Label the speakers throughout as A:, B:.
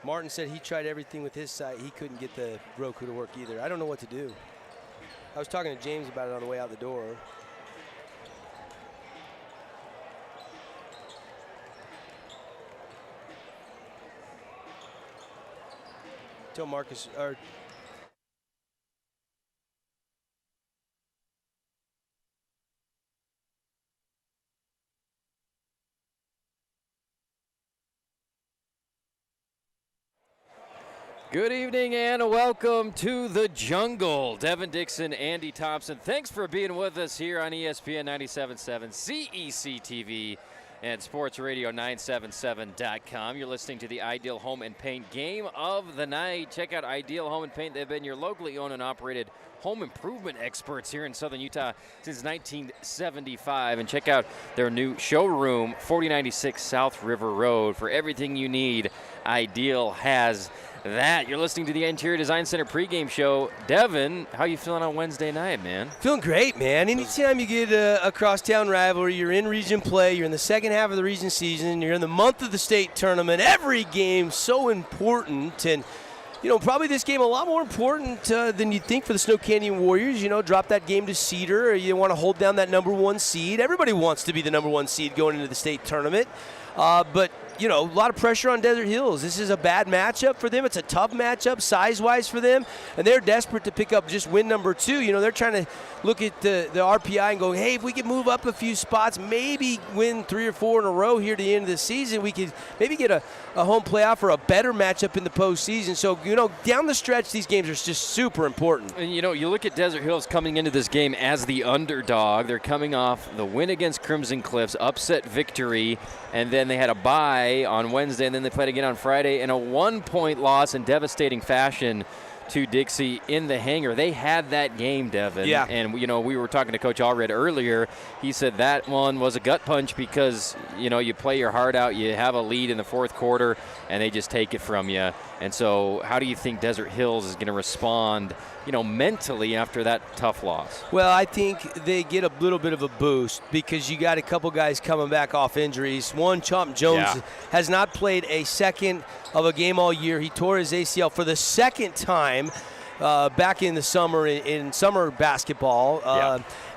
A: Martin said he tried everything with his site. He couldn't get the Roku to work either. I don't know what to do. I was talking to James about it on the way out the door. Tell Marcus, or
B: Good evening and welcome to the jungle. Devin Dixon, Andy Thompson, thanks for being with us here on ESPN 97.7, CEC TV, and Sports Radio 977.com. You're listening to the Ideal Home and Paint Game of the Night. Check out Ideal Home and Paint. They've been your locally owned and operated home improvement experts here in Southern Utah since 1975. And check out their new showroom, 4096 South River Road. For everything you need, Ideal has that. You're listening to the Interior Design Center pregame show. Devin, how you feeling on Wednesday night, man?
A: Feeling great, man. Anytime you get a crosstown rivalry, you're in region play, you're in the second half of the region season, you're in the month of the state tournament, every game so important. And, you know, probably this game a lot more important than you'd think for the Snow Canyon Warriors. You know, drop that game to Cedar, or you want to hold down that number one seed. Everybody wants to be the number one seed going into the state tournament. But, you know, a lot of pressure on Desert Hills. This is a bad matchup for them. It's a tough matchup size-wise for them, and they're desperate to pick up just win number 2. You know, they're trying to look at the RPI and go, hey, if we could move up a few spots, maybe win 3 or 4 in a row here to the end of the season, we could maybe get a home playoff or a better matchup in the postseason. So, you know, down the stretch, these games are just super important.
B: And, you know, you look at Desert Hills coming into this game as the underdog. They're coming off the win against Crimson Cliffs, upset victory, and then they had a bye on Wednesday, and then they played again on Friday in a 1-point loss in devastating fashion to Dixie in the hangar. They had that game, Devin.
A: Yeah.
B: And, you know, we were talking to Coach Allred earlier. He said that one was a gut punch because, you know, you play your heart out, you have a lead in the fourth quarter, and they just take it from you. And so how do you think Desert Hills is going to respond, you know, mentally after that tough loss?
A: Well, I think they get a little bit of a boost because you got a couple guys coming back off injuries. One, Chomp Jones, has not played a second of a game all year. He tore his ACL for the second time back in the summer in summer basketball.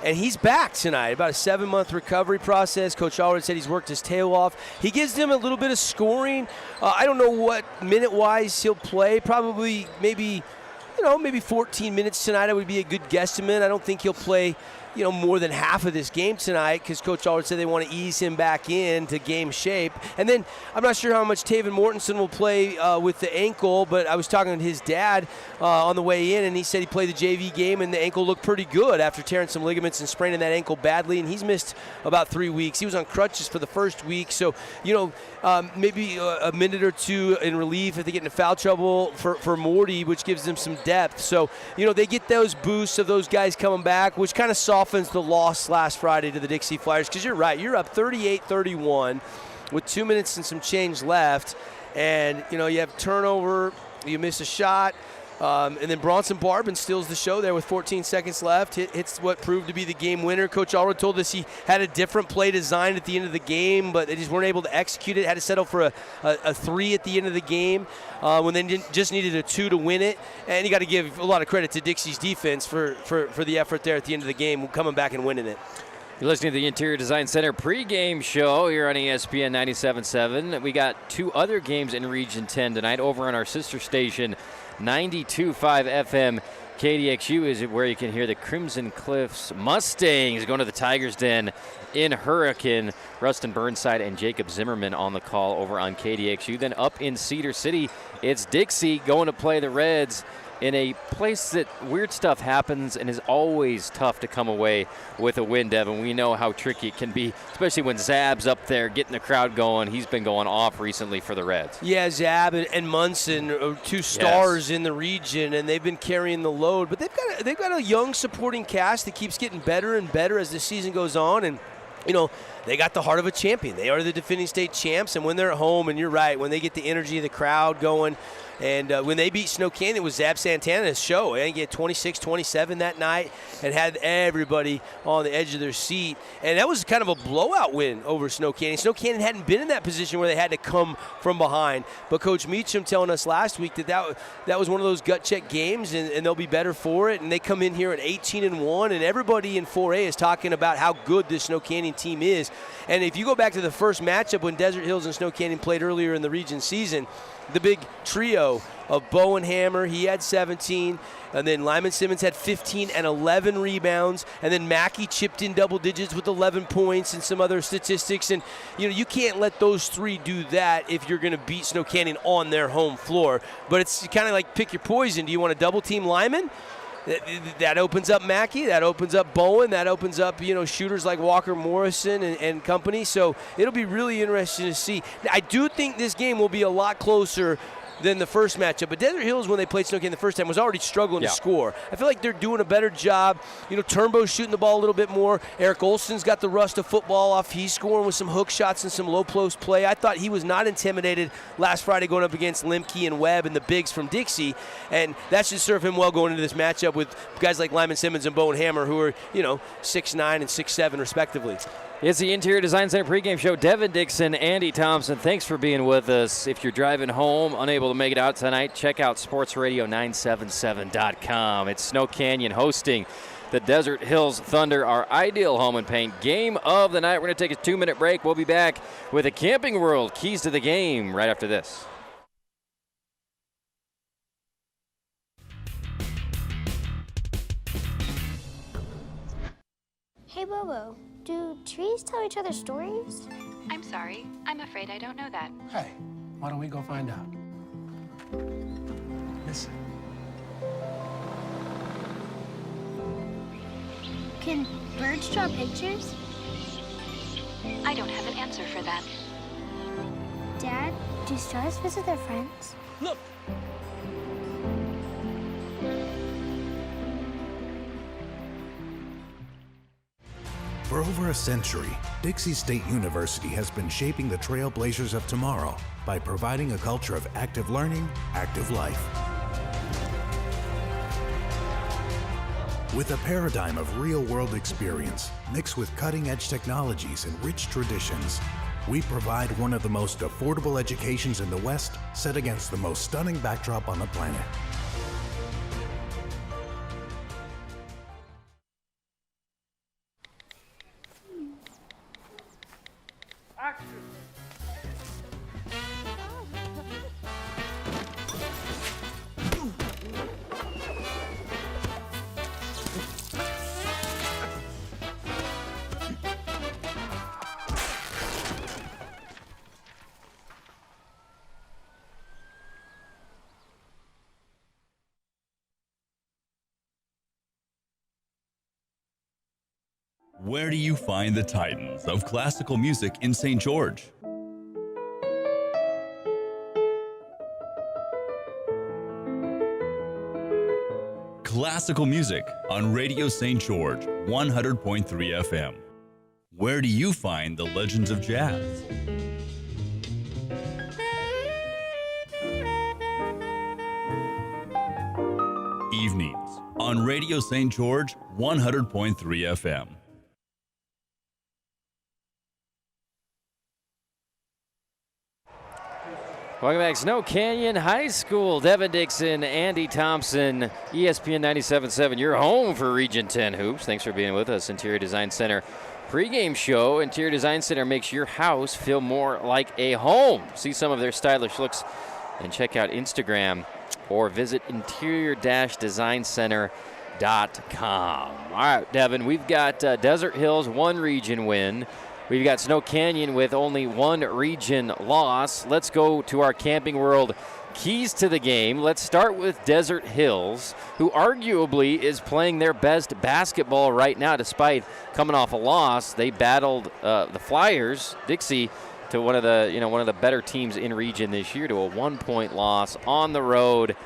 A: And he's back tonight. About a 7-month recovery process. Coach Allred said he's worked his tail off. He gives them a little bit of scoring. I don't know what minute-wise he'll play. Probably maybe 14 minutes tonight. It would be a good guesstimate. I don't think he'll play, you know, more than half of this game tonight because Coach Allred said they want to ease him back into game shape. And then I'm not sure how much Taven Mortensen will play with the ankle, but I was talking to his dad on the way in, and he said he played the JV game, and the ankle looked pretty good after tearing some ligaments and spraining that ankle badly, and he's missed about 3 weeks. He was on crutches for the first week, so, you know, maybe a minute or two in relief if they get into foul trouble for Morty, which gives them some depth. So, you know, they get those boosts of those guys coming back, which kind of softens the loss last Friday to the Dixie Flyers, because you're right, you're up 38-31 with 2 minutes and some change left, and, you know, you have turnover, you miss a shot, and then Bronson Barbin steals the show there with 14 seconds left. Hits what proved to be the game winner. Coach Allred told us he had a different play design at the end of the game, but they just weren't able to execute it. Had to settle for a 3 at the end of the game when they just needed a 2 to win it. And you got to give a lot of credit to Dixie's defense for the effort there at the end of the game, coming back and winning it.
B: You're listening to the Interior Design Center pregame show here on ESPN 97.7. We got 2 other games in Region 10 tonight over on our sister station, 92.5 FM. KDXU is where you can hear the Crimson Cliffs Mustangs going to the Tigers Den in Hurricane. Rustin Burnside and Jacob Zimmerman on the call over on KDXU. Then up in Cedar City, it's Dixie going to play the Reds in a place that weird stuff happens and is always tough to come away with a win, Devin. We know how tricky it can be, especially when Zab's up there getting the crowd going. He's been going off recently for the Reds.
A: Yeah, Zab and Munson are 2 stars in the region, and they've been carrying the load. But they've got a young supporting cast that keeps getting better and better as the season goes on. And, you know, they got the heart of a champion. They are the defending state champs, and when they're at home, and you're right, when they get the energy of the crowd going, and when they beat Snow Canyon, it was Zab Santana's show. They get 26-27 that night and had everybody on the edge of their seat. And that was kind of a blowout win over Snow Canyon. Snow Canyon hadn't been in that position where they had to come from behind. But Coach Meacham telling us last week that was one of those gut check games, and they'll be better for it. And they come in here at 18-1, and everybody in 4A is talking about how good this Snow Canyon team is. And if you go back to the first matchup when Desert Hills and Snow Canyon played earlier in the region season, the big trio of Bowen Hammer, he had 17, and then Lyman Simmons had 15 and 11 rebounds, and then Mackey chipped in double digits with 11 points and some other statistics. And you can't let those three do that if you're going to beat Snow Canyon on their home floor. But it's kind of like pick your poison. Do you want to double team Lyman? That opens up Mackey, that opens up Bowen, that opens up, shooters like Walker Morrison and company. So it'll be really interesting to see. I do think this game will be a lot closer than the first matchup. But Desert Hills, when they played Snow Canyon the first time, was already struggling to score. I feel like they're doing a better job. Turnbow's shooting the ball a little bit more. Eric Olson's got the rust of football off. He's scoring with some hook shots and some low post play. I thought he was not intimidated last Friday going up against Lemke and Webb and the bigs from Dixie. And that should serve him well going into this matchup with guys like Lyman Simmons and Bowen Hammer, who are, 6'9" and 6'7", respectively.
B: It's the Interior Design Center pregame show. Devin Dixon, Andy Thompson, thanks for being with us. If you're driving home, unable to make it out tonight, check out sportsradio977.com. It's Snow Canyon hosting the Desert Hills Thunder, our ideal home and paint game of the night. We're going to take a 2-minute break. We'll be back with the Camping World Keys to the Game right after this.
C: Hey, Bobo. Do trees tell each other stories?
D: I'm sorry. I'm afraid I don't know that.
E: Hey, why don't we go find out? Listen.
C: Can birds draw pictures?
D: I don't have an answer for that.
C: Dad, do stars visit their friends?
E: Look!
F: For over a century, Dixie State University has been shaping the trailblazers of tomorrow by providing a culture of active learning, active life. With a paradigm of real-world experience mixed with cutting-edge technologies and rich traditions, we provide one of the most affordable educations in the West set against the most stunning backdrop on the planet.
G: Where do you find the titans of classical music in St. George? Classical music on Radio St. George, 100.3 FM. Where do you find the legends of jazz? Evenings on Radio St. George, 100.3 FM.
B: Welcome back, Snow Canyon High School. Devin Dixon, Andy Thompson, ESPN 97.7. You're home for Region 10 Hoops. Thanks for being with us. Interior Design Center pregame show. Interior Design Center makes your house feel more like a home. See some of their stylish looks and check out Instagram or visit interior-designcenter.com. All right, Devin, we've got Desert Hills, one region win. We've got Snow Canyon with only one region loss. Let's go to our Camping World keys to the game. Let's start with Desert Hills, who arguably is playing their best basketball right now despite coming off a loss. They battled the Flyers, Dixie, to one of the better teams in region this year, to a 1-point loss on the road.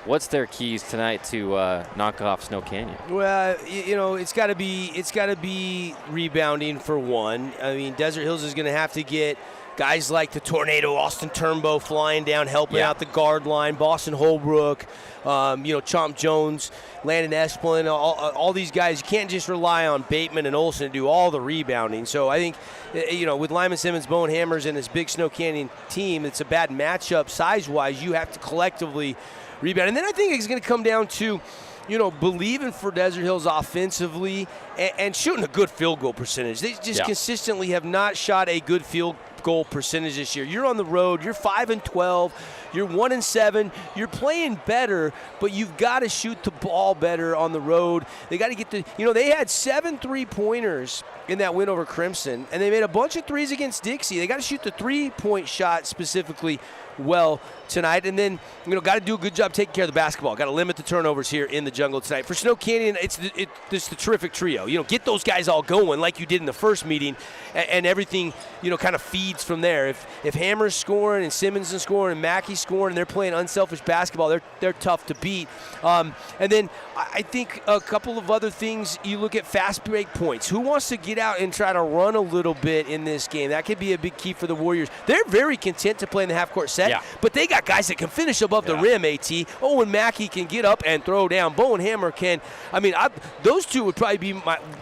B: What's their keys tonight to knock off Snow Canyon?
A: Well, it's got to be rebounding for one. I mean, Desert Hills is going to have to get guys like the Tornado, Austin Turnbow flying down, helping out the guard line, Boston Holbrook, Chomp Jones, Landon Esplan, all these guys. You can't just rely on Bateman and Olsen to do all the rebounding. So I think, with Lyman Simmons, Bone Hammers, and this big Snow Canyon team, it's a bad matchup size-wise. You have to collectively rebound. And then I think it's going to come down to, believing for Desert Hills offensively and shooting a good field goal percentage. They just consistently have not shot a good field goal percentage this year. You're on the road. You're 5-12. You're 1-7. You're playing better, but you've got to shoot the ball better on the road. They got to get they had 7 3-pointers in that win over Crimson, and they made a bunch of threes against Dixie. They got to shoot the 3-point shot specifically well tonight, and then got to do a good job taking care of the basketball. Got to limit the turnovers here in the jungle tonight. For Snow Canyon, it's the terrific trio. Get those guys all going like you did in the first meeting, and everything kind of feeds from there. If Hammer's scoring and Simmons is scoring and Mackey's scoring and they're playing unselfish basketball, they're tough to beat. And then I think a couple of other things. You look at fast break points. Who wants to get out and try to run a little bit in this game? That could be a big key for the Warriors. They're very content to play in the half-court set, but they got guys that can finish above the rim, AT. Owen Mackey can get up and throw down. Bowen Hammer can. I mean, those two would probably be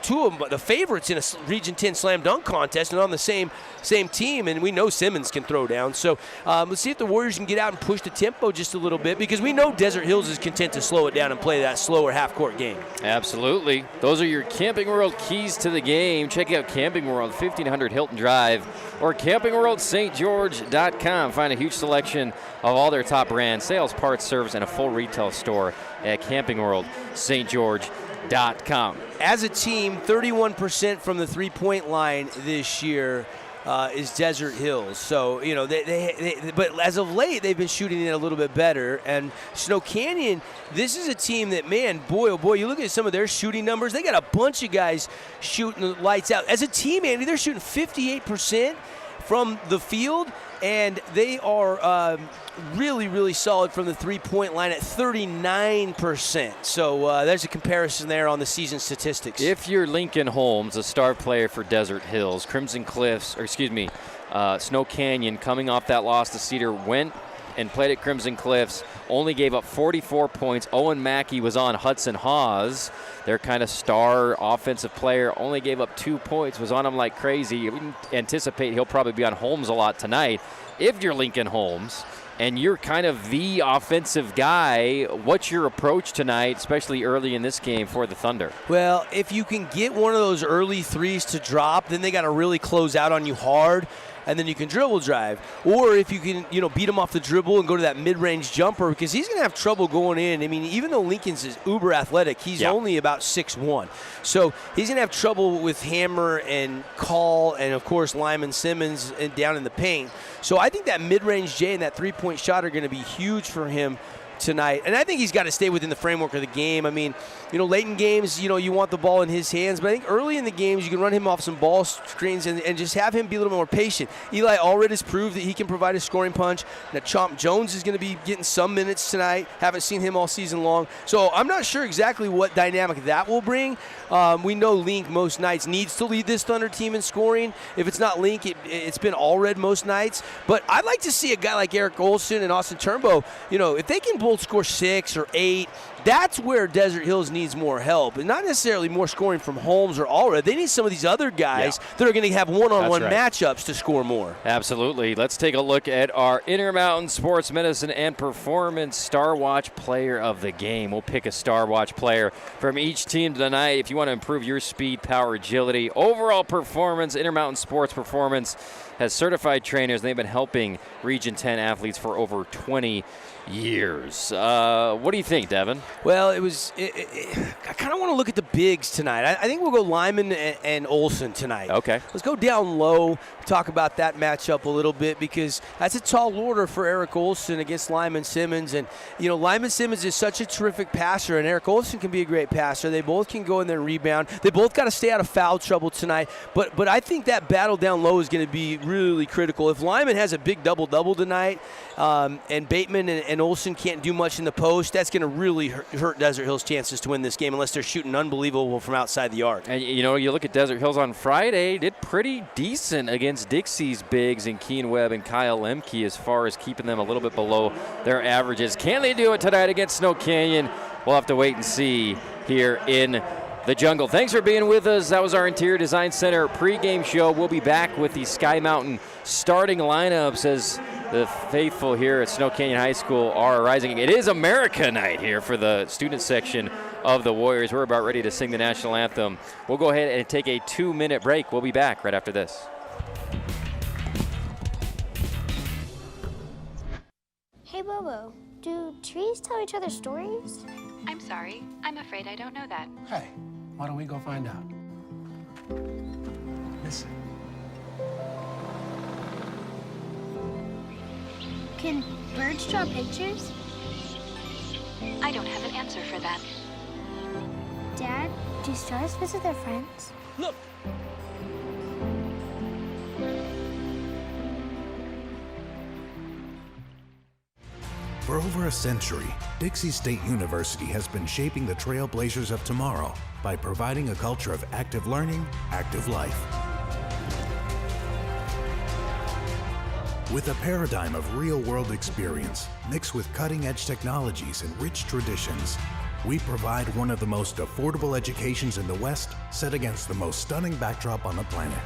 A: two of the favorites in a Region 10 slam dunk contest and on the same team, and we know Simmons can throw down. So let's see if the Warriors can get out and push the tempo just a little bit, because we know Desert Hills is content to slow it down and play that slower half-court game.
B: Absolutely. Those are your Camping World keys to the game. Check out Camping World, 1500 Hilton Drive, or campingworldstgeorge.com. Find a huge selection of all their top brands, sales, parts, service, and a full retail store at campingworldstgeorge.com.
A: As a team, 31% from the three-point line this year is Desert Hills. So, but as of late, they've been shooting it a little bit better. And Snow Canyon, this is a team that, man, boy, oh boy, you look at some of their shooting numbers. They got a bunch of guys shooting the lights out. As a team, Andy, they're shooting 58% from the field, and they are really, really solid from the three-point line at 39%. So there's a comparison there on the season statistics.
B: If you're Lincoln Holmes, a star player for Desert Hills, Snow Canyon, coming off that loss to Cedar, went and played at Crimson Cliffs, only gave up 44 points. Owen Mackey was on Hudson Hawes, their kind of star offensive player, only gave up 2 points, was on him like crazy. We can anticipate he'll probably be on Holmes a lot tonight. If you're Lincoln Holmes and you're kind of the offensive guy, what's your approach tonight, especially early in this game for the Thunder?
A: Well, if you can get one of those early threes to drop, then they got to really close out on you hard, and then you can dribble drive. Or if you can, beat him off the dribble and go to that mid-range jumper, because he's going to have trouble going in. I mean, even though Lincoln's is uber athletic, he's only about 6'1". So he's going to have trouble with Hammer and Call and, of course, Lyman Simmons down in the paint. So I think that mid-range J and that three-point shot are going to be huge for him tonight. And I think he's got to stay within the framework of the game. I mean, late in games, you want the ball in his hands. But I think early in the games, you can run him off some ball screens and just have him be a little more patient. Eli Allred has proved that he can provide a scoring punch. Now, Chomp Jones is going to be getting some minutes tonight. Haven't seen him all season long. So I'm not sure exactly what dynamic that will bring. We know Link most nights needs to lead this Thunder team in scoring. If it's not Link, it's been Allred most nights. But I'd like to see a guy like Eric Olsen and Austin Turnbow, if they can both score 6 or 8, that's where Desert Hills needs more help, and not necessarily more scoring from Holmes or Allred. They need some of these other guys that are going to have one-on-one matchups to score more.
B: Absolutely. Let's take a look at our Intermountain Sports Medicine and Performance Star Watch Player of the Game. We'll pick a Star Watch player from each team tonight. If you want to improve your speed, power, agility, overall performance, Intermountain Sports Performance has certified trainers, and they've been helping Region 10 athletes for over 20 years. What do you think, Devin?
A: Well, I kind of want to look at the bigs tonight. I think we'll go Lyman and Olsen tonight.
B: Okay.
A: Let's go down low, talk about that matchup a little bit, because that's a tall order for Eric Olsen against Lyman Simmons. And, Lyman Simmons is such a terrific passer, and Eric Olsen can be a great passer. They both can go in there and rebound. They both got to stay out of foul trouble tonight. But I think that battle down low is going to be really critical. If Lyman has a big double-double tonight, and Bateman and Olsen can't do much in the post, that's going to really hurt Desert Hill's chances to win this game unless they're shooting unbelievable from outside the arc.
B: And, you know, you look at Desert Hills on Friday, did pretty decent against Dixie's bigs and Keen Webb and Kyle Lemke as far as keeping them a little bit below their averages. Can they do it tonight against Snow Canyon? We'll have to wait and see here in the jungle. Thanks for being with us. That was our Interior Design Center pregame show. We'll be back with the Sky Mountain starting lineups as the faithful here at Snow Canyon High School are rising. It is America night here for the student section of the Warriors. We're about ready to sing the national anthem. We'll go ahead and take a 2-minute break. We'll be back right after this.
C: Hey, Bobo, do trees tell each other stories?
D: I'm sorry. I'm afraid I don't know that.
E: Hey, why don't we go find out? Listen.
C: Can birds draw pictures?
D: I don't have an answer for that.
C: Dad, do stars visit their friends?
A: Look.
F: For over a century, Dixie State University has been shaping the trailblazers of tomorrow by providing a culture of active learning, active life. With a paradigm of real-world experience mixed with cutting-edge technologies and rich traditions, we provide one of the most affordable educations in the West set against the most stunning backdrop on the planet.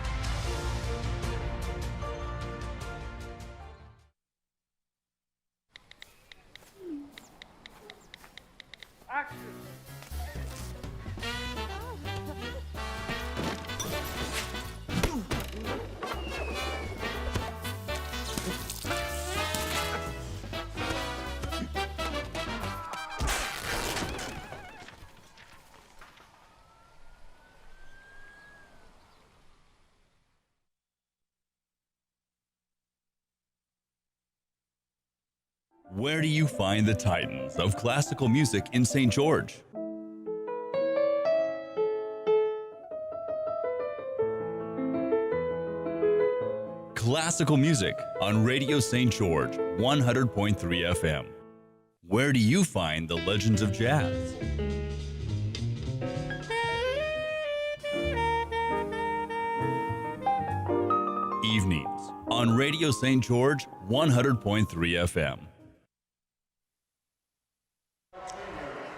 G: Where do you find the titans of classical music in St. George? Classical music on Radio St. George 100.3 FM. Where do you find the legends of jazz? Evenings on Radio St. George 100.3 FM.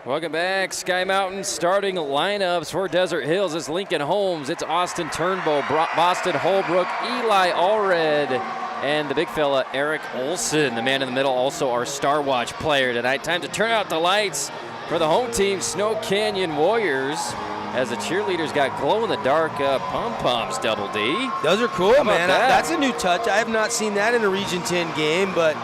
B: Welcome back. Sky Mountain starting lineups for Desert Hills. It's Lincoln Holmes, it's Austin Turnbow, Boston Holbrook, Eli Allred, and the big fella Eric Olson, the man in the middle, also our Star Watch player tonight. Time to turn out the lights for the home team, Snow Canyon Warriors, as the cheerleaders got glow-in-the-dark pom-poms, Double D.
A: Those are cool, man.
B: That?
A: That's a new touch. I have not seen that in a Region 10 game, but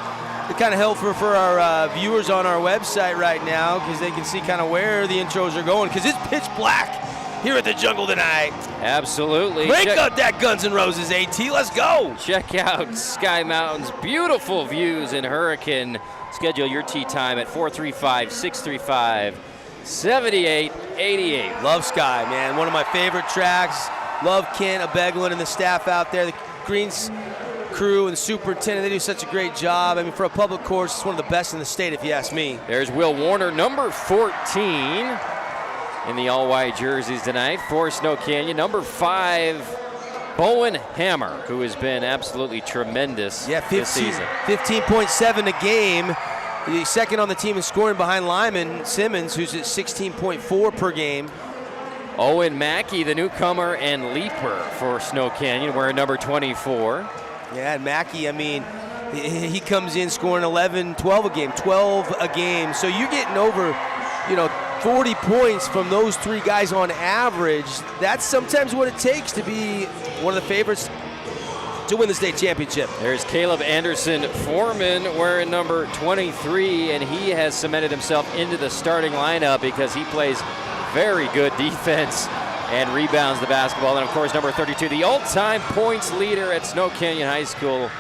A: it kind of helpful for our viewers on our website right now because they can see kind of where the intros are going because it's pitch black here at the jungle tonight.
B: Absolutely.
A: Break up that Guns N' Roses AT. Let's go.
B: Check out Sky Mountain's beautiful views in Hurricane. Schedule your tee time at 435-635-7888.
A: Love Sky, man. One of my favorite tracks. Love Kent Abeglin and the staff out there. The Greens crew and the superintendent, they do such a great job. I mean, for a public course, it's one of the best in the state, if you ask me.
B: There's Will Warner, number 14 in the all-white jerseys tonight for Snow Canyon. Number 5, Bowen Hammer, who has been absolutely tremendous this season.
A: 15.7 a game. The second on the team in scoring behind Lyman Simmons, who's at 16.4 per game.
B: Owen Mackey, the newcomer and leaper for Snow Canyon, wearing number 24.
A: Yeah, and Mackey, I mean, he comes in scoring 11, 12 a game, 12 a game. So you're getting over, 40 points from those three guys on average. That's sometimes what it takes to be one of the favorites to win the state championship.
B: There's Caleb Anderson Foreman wearing number 23, and he has cemented himself into the starting lineup because he plays very good defense and rebounds the basketball. And of course, number 32, the all-time points leader at Snow Canyon High School,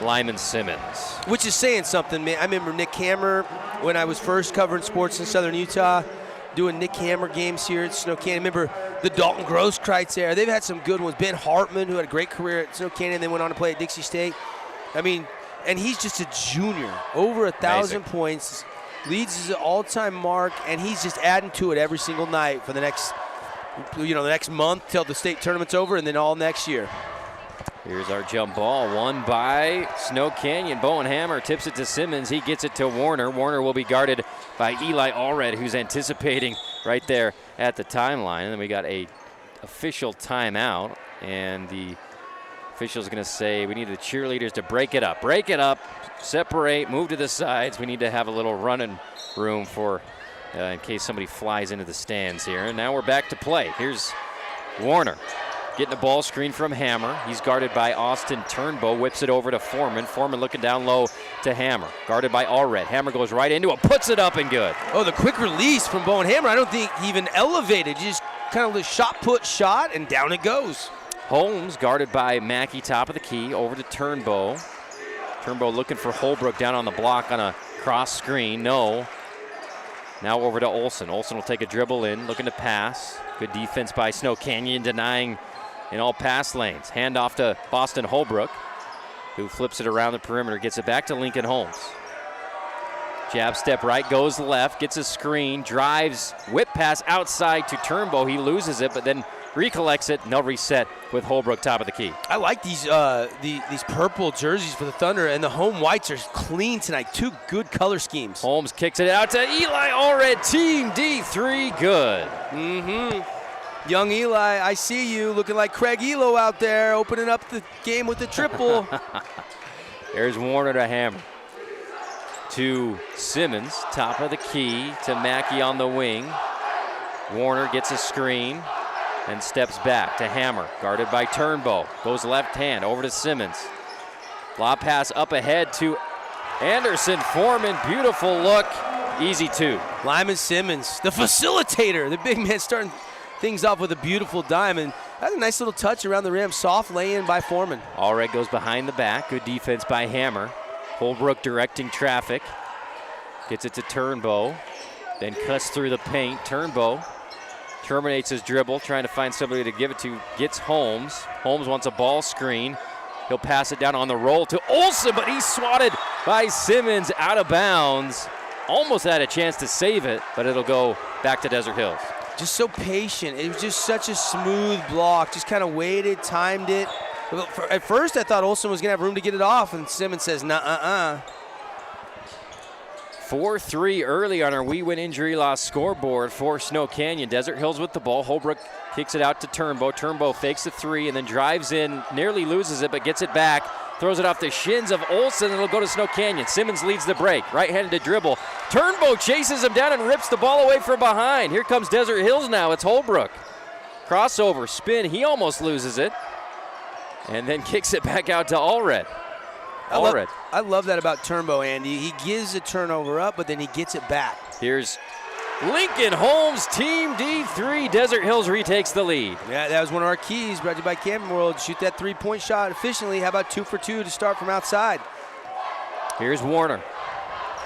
B: Lyman Simmons.
A: Which is saying something, man. I remember Nick Hammer when I was first covering sports in Southern Utah. doing Nick Hammer games here at Snow Canyon. Remember the Dalton Grosskreutz era. They've had some good ones. Ben Hartman, who had a great career at Snow Canyon, then went on to play at Dixie State. I mean, and he's just a junior. Over 1,000 points. Leads his all-time mark, and he's just adding to it every single night for the next, the next month till the state tournament's over, and then all next year.
B: Here's our jump ball, won by Snow Canyon. Bowen Hammer tips it to Simmons. He gets it to Warner. Warner will be guarded by Eli Allred, who's anticipating right there at the timeline. And then we got a official timeout, and the official's going to say we need the cheerleaders to break it up, separate, move to the sides. We need to have a little running room for in case somebody flies into the stands here. And now we're back to play. Here's Warner. Getting a ball screen from Hammer. He's guarded by Austin Turnbow. Whips it over to Foreman. Foreman looking down low to Hammer. Guarded by Allred. Hammer goes right into it. Puts it up and good.
A: Oh, the quick release from Bowen Hammer. I don't think he even elevated. He just kind of shot, and down it goes.
B: Holmes guarded by Mackey, top of the key. Over to Turnbow. Turnbow looking for Holbrook down on the block on a cross screen. No. Now over to Olsen. Olsen will take a dribble in. Looking to pass. Good defense by Snow Canyon, denying in all pass lanes. Hand off to Boston Holbrook, who flips it around the perimeter, gets it back to Lincoln Holmes. Jab step right, goes left, gets a screen, drives, whip pass outside to Turnbow. He loses it, but then recollects it, and they'll reset with Holbrook top of the key.
A: I like these purple jerseys for the Thunder, and the home whites are clean tonight. Two good color schemes.
B: Holmes kicks it out to Eli Allred, Team D3, good.
A: Young Eli, I see you looking like Craig Elo out there, opening up the game with the triple.
B: There's Warner to Hammer. To Simmons, top of the key, to Mackey on the wing. Warner gets a screen and steps back to Hammer, guarded by Turnbow. Goes left hand over to Simmons. Lob pass up ahead to Anderson Foreman. Beautiful look. Easy two.
A: Lyman Simmons, the facilitator. The big man starting things off with a beautiful diamond. That's a nice little touch around the rim. Soft lay-in by Foreman.
B: Allred goes behind the back. Good defense by Hammer. Holbrook directing traffic. Gets it to Turnbow. Then cuts through the paint. Turnbow terminates his dribble, trying to find somebody to give it to. Gets Holmes. Holmes wants a ball screen. He'll pass it down on the roll to Olsen, but he's swatted by Simmons out of bounds. Almost had a chance to save it, but it'll go back to Desert Hills.
A: Just so patient. It was just such a smooth block. Just kind of waited, timed it. At first, I thought Olsen was going to have room to get it off, and Simmons says, nuh-uh-uh.
B: 4-3 early on our We Win Injury Loss scoreboard for Snow Canyon. Desert Hills with the ball. Holbrook kicks it out to Turnbow. Turnbow fakes the three and then drives in, nearly loses it, but gets it back. Throws it off the shins of Olsen, and it'll go to Snow Canyon. Simmons leads the break. Right-handed to dribble. Turnbow chases him down and rips the ball away from behind. Here comes Desert Hills now. It's Holbrook. Crossover, spin. He almost loses it. And then kicks it back out to Allred.
A: I love that about Turnbow, Andy. He gives a turnover up, but then he gets it back.
B: Here's Lincoln Holmes, Team D3. Desert Hills retakes the lead.
A: Yeah, that was one of our keys, brought to you by Camping World. Shoot that three-point shot efficiently. How about 2 for 2 to start from outside?
B: Here's Warner.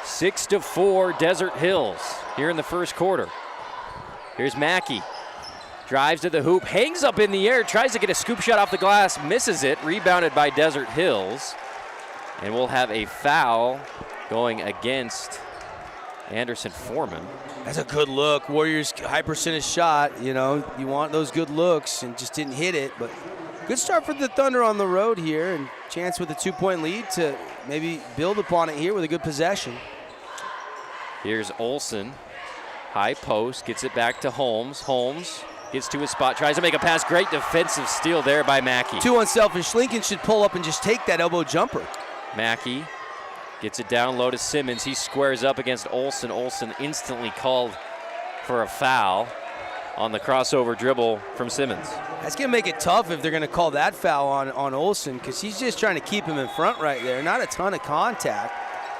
B: 6-4 Desert Hills here in the first quarter. Here's Mackey. Drives to the hoop, hangs up in the air, tries to get a scoop shot off the glass, misses it. Rebounded by Desert Hills. And we'll have a foul going against Anderson Foreman.
A: That's a good look. Warriors high percentage shot. You know, you want those good looks, and just didn't hit it. But good start for the Thunder on the road here, and chance with a 2-point lead to maybe build upon it here with a good possession.
B: Here's Olsen. High post, gets it back to Holmes. Holmes gets to his spot, tries to make a pass. Great defensive steal there by Mackey.
A: Too unselfish. Lincoln should pull up and just take that elbow jumper.
B: Mackey gets it down low to Simmons. He squares up against Olsen. Olsen instantly called for a foul on the crossover dribble from Simmons.
A: That's going to make it tough if they're going to call that foul on Olsen, because he's just trying to keep him in front right there. Not a ton of contact,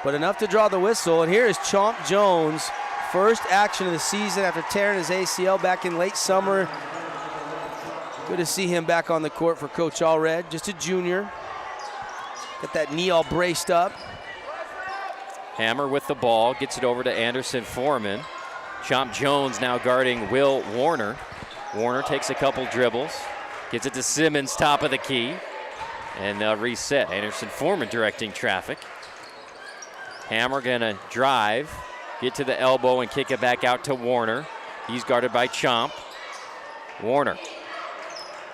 A: but enough to draw the whistle. And here is Chomp Jones. First action of the season after tearing his ACL back in late summer. Good to see him back on the court for Coach Allred. Just a junior. Got that knee all braced up.
B: Hammer with the ball, gets it over to Anderson Foreman. Chomp Jones now guarding Will Warner. Warner takes a couple dribbles, gets it to Simmons, top of the key, and they'll reset. Anderson Foreman directing traffic. Hammer gonna drive, get to the elbow and kick it back out to Warner. He's guarded by Chomp. Warner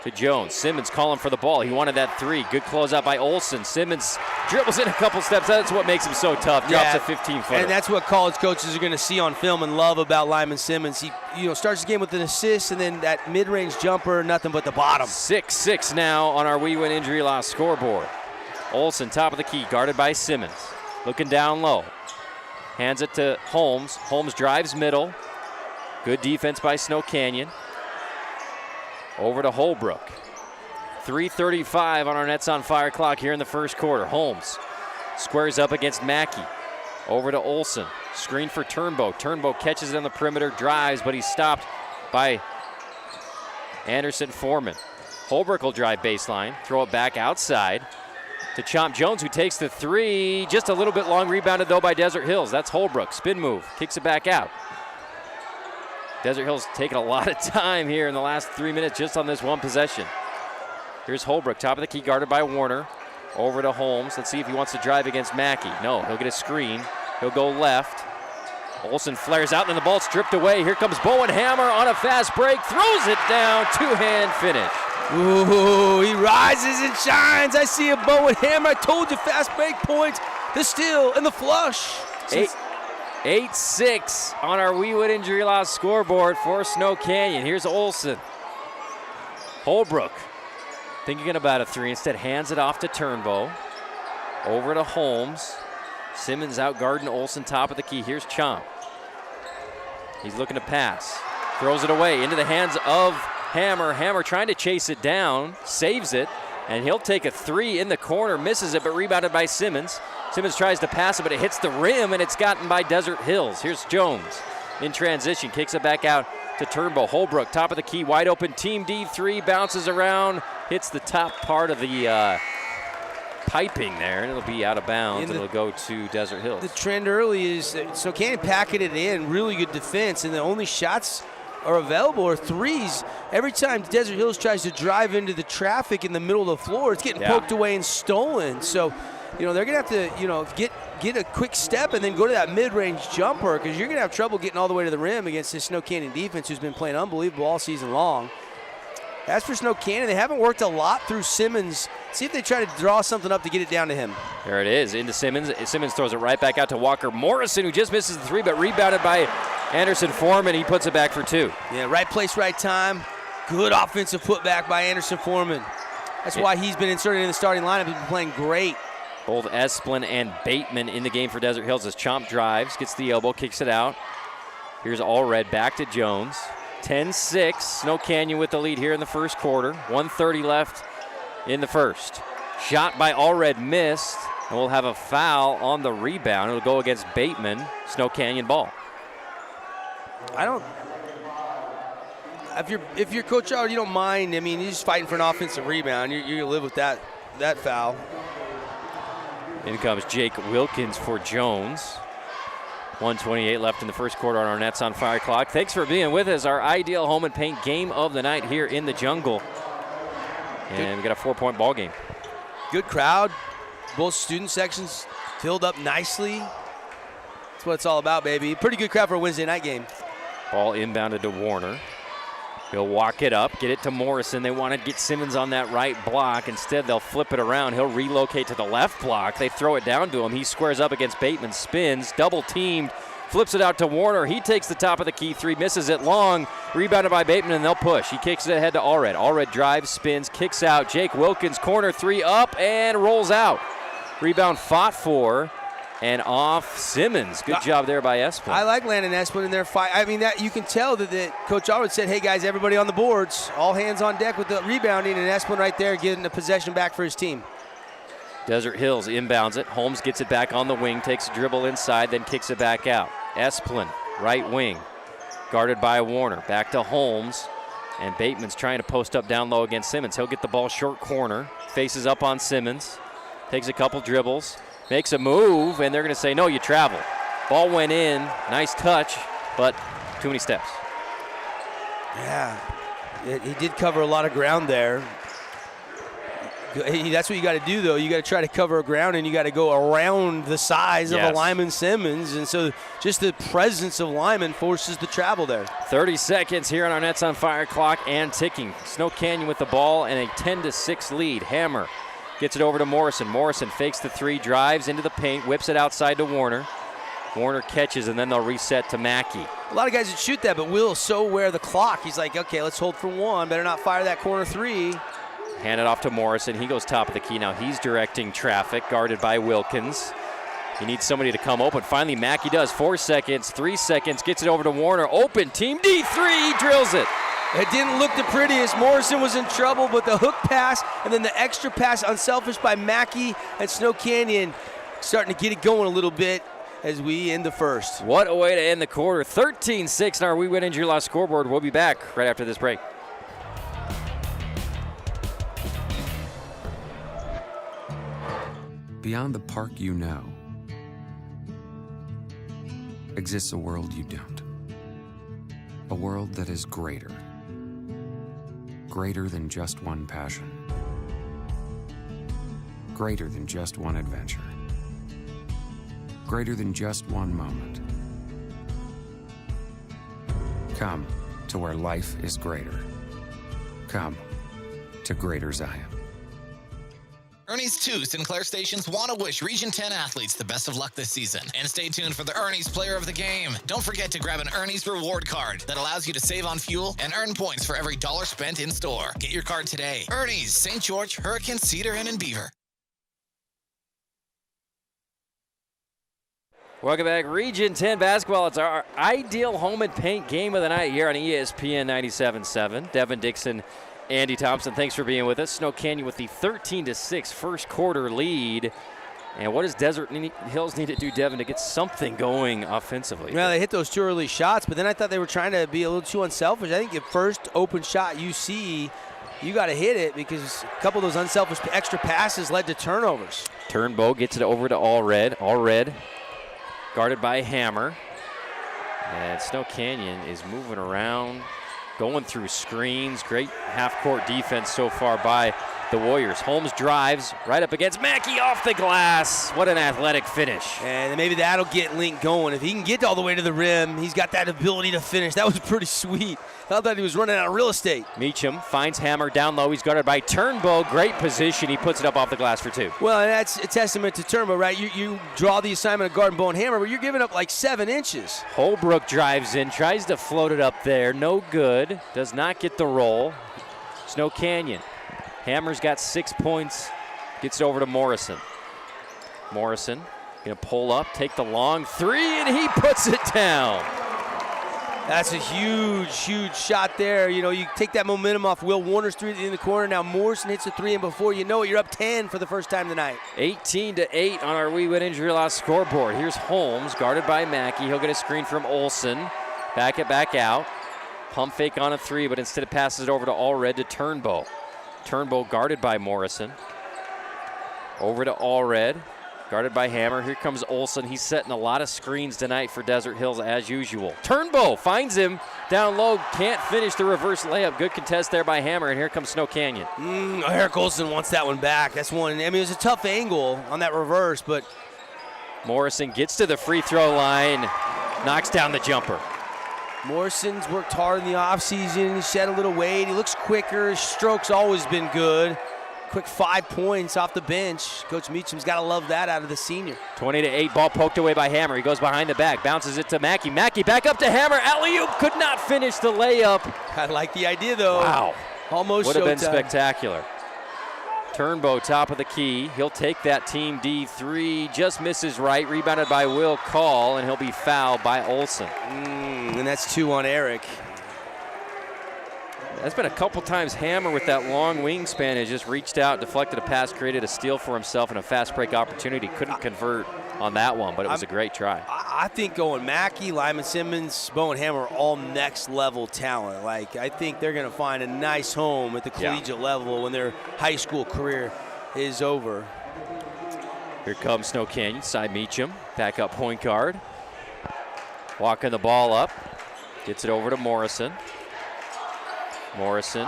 B: to Jones. Simmons calling for the ball. He wanted that three. Good closeout by Olsen. Simmons dribbles in a couple steps. That's what makes him so tough. Drops a 15-footer.
A: And that's what college coaches are going to see on film and love about Lyman Simmons. He starts the game with an assist and then that mid-range jumper, nothing but the bottom.
B: 6-6 now on our We Win Injury Loss scoreboard. Olsen, top of the key, guarded by Simmons. Looking down low. Hands it to Holmes. Holmes drives middle. Good defense by Snow Canyon. Over to Holbrook. 3:35 on our Nets on Fire clock here in the first quarter. Holmes squares up against Mackey. Over to Olsen. Screen for Turnbow. Turnbow catches it on the perimeter, drives, but he's stopped by Anderson Foreman. Holbrook will drive baseline, throw it back outside to Chomp Jones, who takes the three. Just a little bit long, rebounded though by Desert Hills. That's Holbrook. Spin move, kicks it back out. Desert Hills taking a lot of time here in the last 3 minutes just on this one possession. Here's Holbrook, top of the key, guarded by Warner. Over to Holmes. Let's see if he wants to drive against Mackey. No, he'll get a screen. He'll go left. Olsen flares out, and the ball stripped away. Here comes Bowen Hammer on a fast break. Throws it down, two-hand finish.
A: Ooh, he rises and shines. I see a Bowen Hammer. I told you, fast break points, the steal, and the flush.
B: 8-6 on our We Win Injury Loss scoreboard for Snow Canyon. Here's Olsen. Holbrook thinking about a three, instead hands it off to Turnbow. Over to Holmes. Simmons out guarding Olsen, top of the key. Here's Chomp. He's looking to pass. Throws it away into the hands of Hammer. Hammer trying to chase it down, saves it, and he'll take a three in the corner, misses it, but rebounded by Simmons. Simmons tries to pass it, but it hits the rim, and it's gotten by Desert Hills. Here's Jones in transition, kicks it back out to Turnbow. Holbrook, top of the key, wide open, team D3, bounces around, hits the top part of the piping there, and it'll be out of bounds, and it'll go to Desert Hills.
A: The trend early is, so Canyon packeted it in, really good defense, and the only shots are available are threes. Every time Desert Hills tries to drive into the traffic in the middle of the floor, it's getting poked away and stolen. So, they're going to have to, get a quick step and then go to that mid-range jumper, because you're going to have trouble getting all the way to the rim against this Snow Canyon defense, who's been playing unbelievable all season long. As for Snow Canyon, they haven't worked a lot through Simmons. See if they try to draw something up to get it down to him.
B: There it is, into Simmons. Simmons throws it right back out to Walker Morrison, who just misses the three, but rebounded by Anderson Foreman. He puts it back for two.
A: Yeah, right place, right time. Good offensive putback by Anderson Foreman. That's why he's been inserted in the starting lineup. He's been playing great.
B: Both Esplan and Bateman in the game for Desert Hills as Chomp drives, gets the elbow, kicks it out. Here's Allred back to Jones. 10-6, Snow Canyon with the lead here in the first quarter. 1:30 left in the first. Shot by Allred missed, and we'll have a foul on the rebound. It'll go against Bateman, Snow Canyon ball.
A: If you're Coach Allred, you don't mind. I mean, you're just fighting for an offensive rebound. You're going to live with that foul.
B: In comes Jake Wilkins for Jones. 1:28 left in the first quarter on our Nets on Fire clock. Thanks for being with us. Our ideal home and paint game of the night here in the jungle. And we got a 4-point ball game.
A: Good crowd. Both student sections filled up nicely. That's what it's all about, baby. Pretty good crowd for a Wednesday night game.
B: Ball inbounded to Warner. He'll walk it up, get it to Morrison. They want to get Simmons on that right block. Instead, they'll flip it around. He'll relocate to the left block. They throw it down to him. He squares up against Bateman, spins, double-teamed, flips it out to Warner. He takes the top of the key three, misses it long, rebounded by Bateman, and they'll push. He kicks it ahead to Allred. Allred drives, spins, kicks out. Jake Wilkins, corner three up, and rolls out. Rebound fought for. And off Simmons. Good job there by Esplan.
A: I like Landon Esplan in their fight. I mean, that you can tell that Coach Allred said, hey, guys, everybody on the boards, all hands on deck with the rebounding, and Esplan right there getting the possession back for his team.
B: Desert Hills inbounds it. Holmes gets it back on the wing, takes a dribble inside, then kicks it back out. Esplan, right wing, guarded by Warner. Back to Holmes, and Bateman's trying to post up down low against Simmons. He'll get the ball short corner, faces up on Simmons, takes a couple dribbles, makes a move, and they're going to say, no, you travel. Ball went in, nice touch, but Too many steps.
A: Yeah, he did cover a lot of ground there. That's what you got to do, though. You got to try to cover ground, and you got to go around the size of a Lyman Simmons. And so just the presence of Lyman forces the travel there.
B: 30 seconds here on our Nets on Fire clock and ticking. Snow Canyon with the ball and a 10-6 lead. Hammer gets it over to Morrison. Morrison fakes the three, drives into the paint, whips it outside to Warner. Warner catches, and then they'll reset to Mackey.
A: A lot of guys would shoot that, but Will's so aware of the clock. He's like, okay, let's hold for one. Better not fire that corner three.
B: Hand it off to Morrison. He goes top of the key now. He's directing traffic, guarded by Wilkins. He needs somebody to come open. Finally, Mackey does. 4 seconds, 3 seconds, gets it over to Warner. Open, team D3, he drills it.
A: It didn't look the prettiest. Morrison was in trouble, but the hook pass and then the extra pass, unselfish by Mackey and Snow Canyon, starting to get it going a little bit as we end the first.
B: What a way to end the quarter. 13-6 in our We Win Injury Loss scoreboard. We'll be back right after this break.
H: Beyond the park you know exists a world you don't. A world that is greater. Greater than just one passion. Greater than just one adventure. Greater than just one moment. Come to where life is greater. Come to Greater Zion.
I: Ernie's 2 Sinclair stations want to wish Region 10 athletes the best of luck this season. And stay tuned for the Ernie's Player of the Game. Don't forget to grab an Ernie's reward card that allows you to save on fuel and earn points for every dollar spent in store. Get your card today. Ernie's, St. George, Hurricane, Cedar, and in Beaver.
B: Welcome back. Region 10 basketball. It's our ideal home and paint game of the night here on ESPN 97.7. Devin Dixon, Andy Thompson, thanks for being with us. Snow Canyon with the 13-6 first quarter lead. And what does Desert Hills need to do, Devin, to get something going offensively?
A: Well, they hit those 2 early shots, but then I thought they were trying to be a little too unselfish. I think the first open shot you see, you got to hit it, because a couple of those unselfish extra passes led to turnovers.
B: Turnbow gets it over to Allred. Allred guarded by Hammer. And Snow Canyon is moving around, going through screens. Great half-court defense so far by the Warriors. Holmes drives right up against Mackey off the glass. What an athletic finish.
A: And maybe that'll get Link going. If he can get all the way to the rim, he's got that ability to finish. That was pretty sweet. I thought he was running out of real estate.
B: Meacham finds Hammer down low. He's guarded by Turnbow. Great position. He puts it up off the glass for 2.
A: Well, and that's a testament to Turnbow, right? You draw the assignment of guarding Bow and Hammer, but you're giving up like 7 inches.
B: Holbrook drives in, tries to float it up there. No good. Does not get the roll. Snow Canyon. Hammer's got 6 points. Gets it over to Morrison. Morrison gonna pull up, take the long 3, and he puts it down.
A: That's a huge, huge shot there. You know, you take that momentum off Will Warner's 3 in the corner. Now Morrison hits a 3, and before you know it, you're up 10 for the first time tonight.
B: 18-8 on our We Win Injury Loss scoreboard. Here's Holmes, guarded by Mackey. He'll get a screen from Olsen. Back it back out. Pump fake on a 3, but instead it passes it over to Allred to Turnbow. Turnbow guarded by Morrison. Over to Allred, guarded by Hammer. Here comes Olsen. He's setting a lot of screens tonight for Desert Hills as usual. Turnbow finds him down low. Can't finish the reverse layup. Good contest there by Hammer, and here comes Snow Canyon.
A: Eric Olsen wants that one back. That's one. I mean, it was a tough angle on that reverse, but
B: Morrison gets to the free throw line, knocks down the jumper.
A: Morrison's worked hard in the offseason. He shed a little weight. He looks quicker. His stroke's always been good. Quick 5 points off the bench. Coach Meacham's got to love that out of the senior.
B: 20-8, ball poked away by Hammer. He goes behind the back, bounces it to Mackey. Mackey back up to Hammer. Alley-oop, could not finish the layup.
A: I like the idea, though.
B: Wow.
A: Almost
B: would have been
A: showtime.
B: Spectacular. Turnbow, top of the key. He'll take that team D3. Just misses right. Rebounded by Will Call, and he'll be fouled by Olsen.
A: And that's 2 on Eric.
B: That's been a couple times Hammer with that long wingspan has just reached out, deflected a pass, created a steal for himself and a fast break opportunity. Couldn't convert on that one, but it was a great try.
A: I think going Mackey, Lyman Simmons, Bow and Hammer are all next level talent. Like, I think they're going to find a nice home at the collegiate level when their high school career is over.
B: Here comes Snow Canyon, side Meacham, back up point guard. Walking the ball up. Gets it over to Morrison. Morrison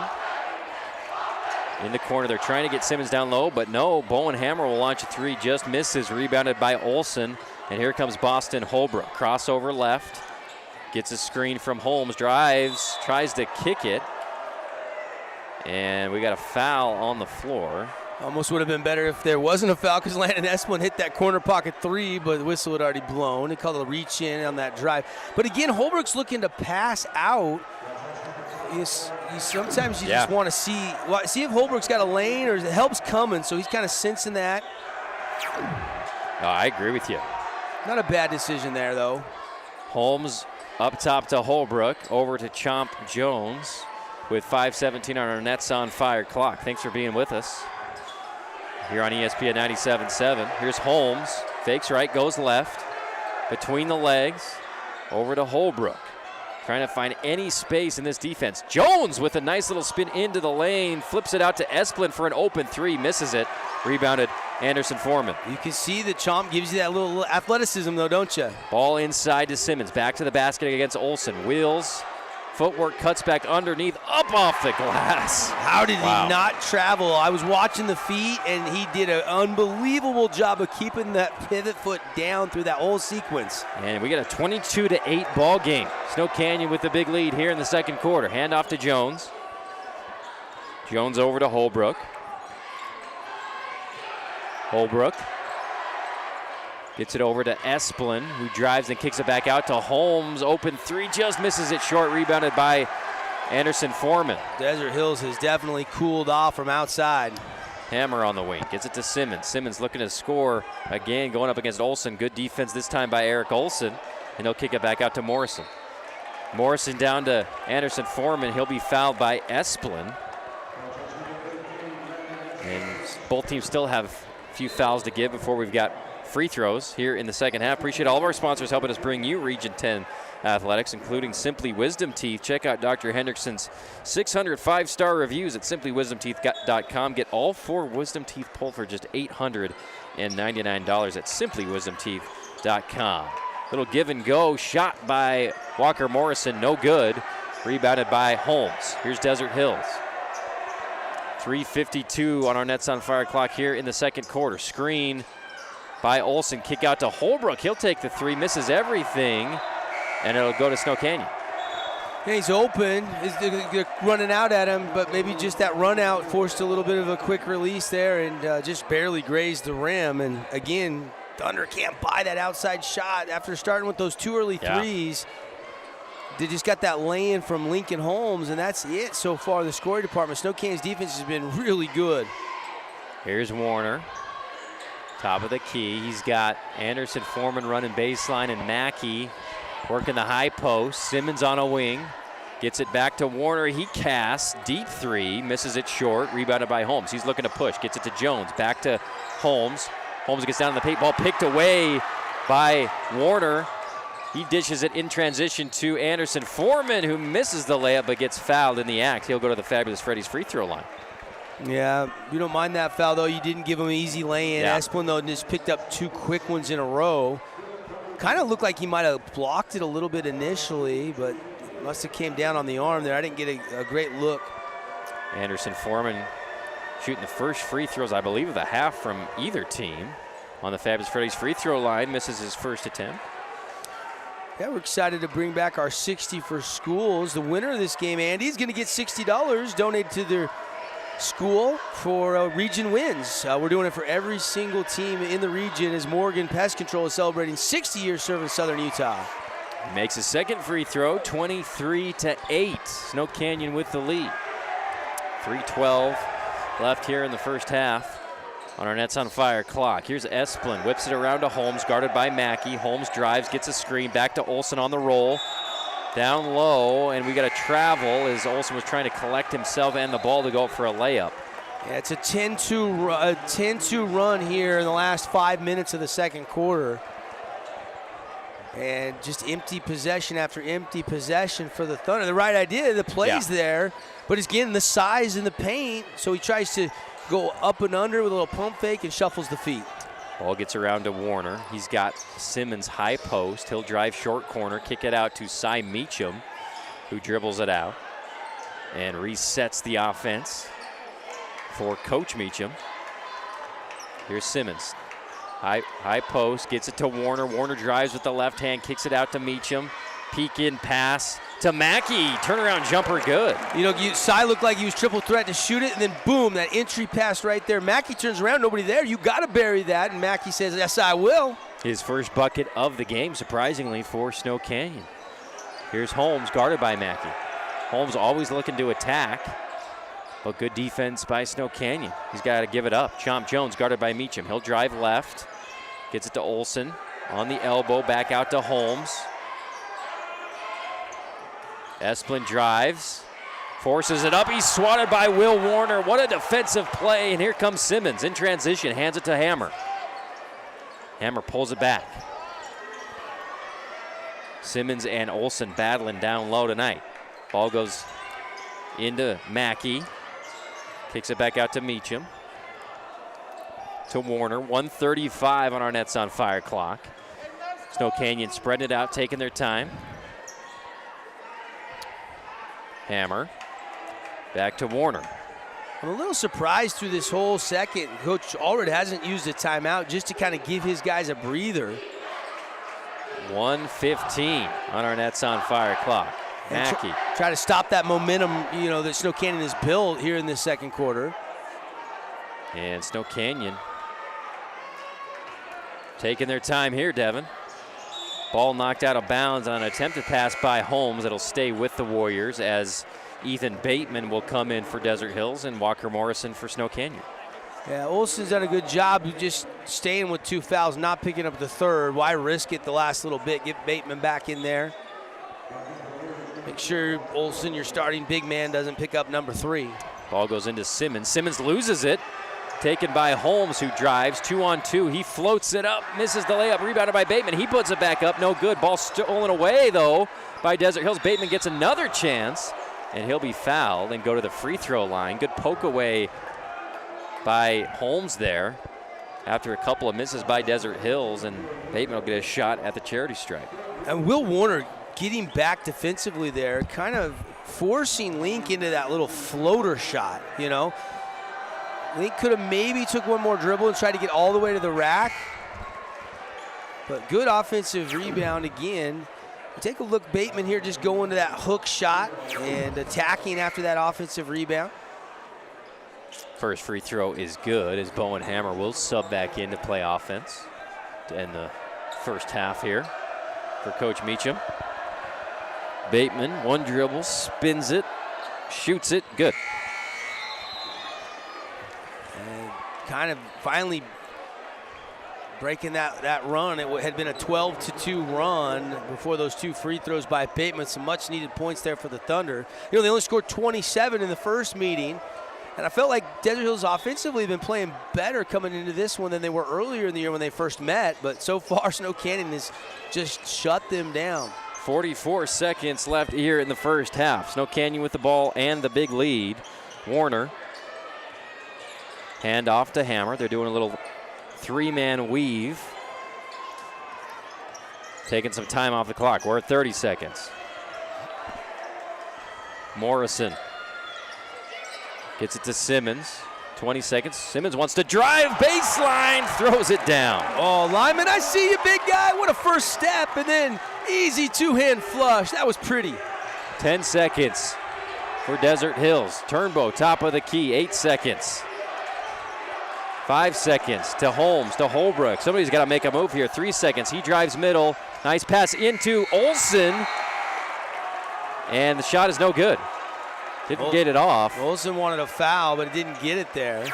B: in the corner. They're trying to get Simmons down low, but no. Bowen Hammer will launch a three, just misses. Rebounded by Olsen. And here comes Boston Holbrook. Crossover left. Gets a screen from Holmes. Drives. Tries to kick it. And we got a foul on the floor.
A: Almost would have been better if there wasn't a foul because Landon Esplan hit that corner pocket three, but the whistle had already blown. He called a reach in on that drive. But again, Holbrook's looking to pass out. Sometimes you just want to see if Holbrook's got a lane or the help's coming, so he's kind of sensing that.
B: Oh, I agree with you.
A: Not a bad decision there, though.
B: Holmes up top to Holbrook, over to Chomp Jones with 5:17 on our Nets on Fire clock. Thanks for being with us here on ESPN 97.7. Here's Holmes, fakes right, goes left, between the legs, over to Holbrook. Trying to find any space in this defense. Jones with a nice little spin into the lane, flips it out to Esplan for an open three, misses it. Rebounded Anderson Foreman.
A: You can see that Chomp gives you that little athleticism, though, don't you?
B: Ball inside to Simmons, back to the basket against Olsen. Wheels, footwork cuts back underneath, up off the glass.
A: How did he not travel? I was watching the feet, and he did an unbelievable job of keeping that pivot foot down through that whole sequence.
B: And we got a 22-8 ball game. Snow Canyon with the big lead here in the second quarter. Hand off to Jones. Jones over to Holbrook. Holbrook gets it over to Esplan, who drives and kicks it back out to Holmes. Open three, just misses it short. Rebounded by Anderson Foreman.
A: Desert Hills has definitely cooled off from outside.
B: Hammer on the wing, gets it to Simmons. Simmons looking to score again, going up against Olsen. Good defense this time by Eric Olsen, and he'll kick it back out to Morrison. Morrison down to Anderson Foreman. He'll be fouled by Esplan. And both teams still have a few fouls to give before we've got free throws here in the second half. Appreciate all of our sponsors helping us bring you Region 10 athletics, including Simply Wisdom Teeth. Check out Dr. Hendrickson's 600 5-star reviews at simplywisdomteeth.com. Get all 4 wisdom teeth pulled for just $899 at simplywisdomteeth.com. Little give and go shot by Walker Morrison, no good. Rebounded by Holmes. Here's Desert Hills. 3:52 on our Nets on Fire clock here in the second quarter. Screen by Olsen, kick out to Holbrook. He'll take the three, misses everything, and it'll go to Snow Canyon.
A: Yeah, he's open. They're running out at him, but maybe just that run out forced a little bit of a quick release there and just barely grazed the rim. And again, Thunder can't buy that outside shot after starting with those 2 early threes. They just got that lay-in from Lincoln Holmes, and that's it so far. The scoring department. Snow Canyon's defense has been really good.
B: Here's Warner. Top of the key. He's got Anderson Foreman running baseline and Mackey working the high post. Simmons on a wing. Gets it back to Warner. He casts. Deep three. Misses it short. Rebounded by Holmes. He's looking to push. Gets it to Jones. Back to Holmes. Holmes gets down in the paint. Ball picked away by Warner. He dishes it in transition to Anderson Foreman, who misses the layup but gets fouled in the act. He'll go to the Fabulous Freddy's free throw line.
A: Yeah, you don't mind that foul, though. You didn't give him an easy lay-in.
B: Yeah.
A: Esplan, though, just picked up 2 quick ones in a row. Kind of looked like he might have blocked it a little bit initially, but must have came down on the arm there. I didn't get a great look.
B: Anderson Foreman shooting the first free throws, I believe, of the half from either team. On the Fabulous Freddy's free throw line, misses his first attempt.
A: Yeah, we're excited to bring back our 60 for schools. The winner of this game, Andy, is going to get $60 donated to their school for region wins. We're doing it for every single team in the region as Morgan Pest Control is celebrating 60 years serving Southern Utah.
B: Makes his second free throw, 23-8. Snow Canyon with the lead. 3:12 left here in the first half on our Nets on Fire clock. Here's Esplan, whips it around to Holmes, guarded by Mackey. Holmes drives, gets a screen, back to Olsen on the roll. Down low, and we got a travel as Olsen was trying to collect himself and the ball to go for a layup.
A: Yeah, it's a 10-2 run here in the last 5 minutes of the second quarter. And just empty possession after empty possession for the Thunder. The right idea, the play's there, but again, the size in the paint, so he tries to go up and under with a little pump fake and shuffles the feet.
B: Ball gets around to Warner. He's got Simmons high post. He'll drive short corner, kick it out to Cy Meacham. who dribbles it out and resets the offense for Coach Meacham. Here's Simmons. High post, gets it to Warner. Warner drives with the left hand, kicks it out to Meacham. Peek in pass to Mackey. Turnaround jumper good.
A: You know, Cy looked like he was triple threat to shoot it, and then boom, that entry pass right there. Mackey turns around, nobody there. You got to bury that, and Mackey says, yes, I will.
B: His first bucket of the game, surprisingly, for Snow Canyon. Here's Holmes, guarded by Mackey. Holmes always looking to attack, but good defense by Snow Canyon. He's got to give it up. Chomp Jones, guarded by Meacham. He'll drive left, gets it to Olsen. On the elbow, back out to Holmes. Esplan drives, forces it up. He's swatted by Will Warner. What a defensive play, and here comes Simmons in transition, hands it to Hammer. Hammer pulls it back. Simmons and Olsen battling down low tonight. Ball goes into Mackey. Kicks it back out to Meacham. To Warner. 1:35 on our Nets on Fire clock. Snow Canyon spreading it out, taking their time. Hammer. Back to Warner.
A: I'm a little surprised through this whole second. Coach Allred hasn't used a timeout just to kind of give his guys a breather.
B: 1:15 on our Nets on Fire clock. Mackey.
A: Try to stop that momentum, you know, that Snow Canyon has built here in this second quarter.
B: And Snow Canyon taking their time here, Devin. Ball knocked out of bounds on an attempted pass by Holmes. It'll stay with the Warriors as Ethan Bateman will come in for Desert Hills and Walker Morrison for Snow Canyon.
A: Yeah, Olsen's done a good job of just staying with 2 fouls, not picking up the third. Why risk it the last little bit? Get Bateman back in there. Make sure Olsen, your starting big man, doesn't pick up number 3.
B: Ball goes into Simmons. Simmons loses it. Taken by Holmes, who drives 2-on-2. He floats it up, misses the layup, rebounded by Bateman. He puts it back up, no good. Ball stolen away, though, by Desert Hills. Bateman gets another chance, and he'll be fouled and go to the free throw line. Good poke away by Holmes there after a couple of misses by Desert Hills, and Bateman will get a shot at the charity stripe.
A: And Will Warner getting back defensively there, kind of forcing Link into that little floater shot, you know. Link could have maybe took one more dribble and tried to get all the way to the rack. But good offensive rebound again. Take a look, Bateman here just going to that hook shot and attacking after that offensive rebound.
B: First free throw is good as Bowen Hammer will sub back in to play offense to end the first half here for Coach Meacham. Bateman, one dribble, spins it, shoots it, good.
A: And kind of finally breaking that run. It had been a 12-2 run before those 2 free throws by Bateman. Some much needed points there for the Thunder. You know, they only scored 27 in the first meeting. And I felt like Desert Hills offensively have been playing better coming into this one than they were earlier in the year when they first met. But so far, Snow Canyon has just shut them down.
B: 44 seconds left here in the first half. Snow Canyon with the ball and the big lead. Warner. Hand off to Hammer. They're doing a little 3-man weave. Taking some time off the clock. We're at 30 seconds. Morrison gets it to Simmons. 20 seconds. Simmons wants to drive baseline, throws it down.
A: Oh, Lyman, I see you, big guy. What a first step, and then easy 2-hand flush. That was pretty.
B: 10 seconds for Desert Hills. Turnbow, top of the key, 8 seconds. 5 seconds to Holmes, to Holbrook. Somebody's got to make a move here. 3 seconds. He drives middle. Nice pass into Olsen. And the shot is no good. Didn't get it off.
A: Olsen wanted a foul, but didn't get it there.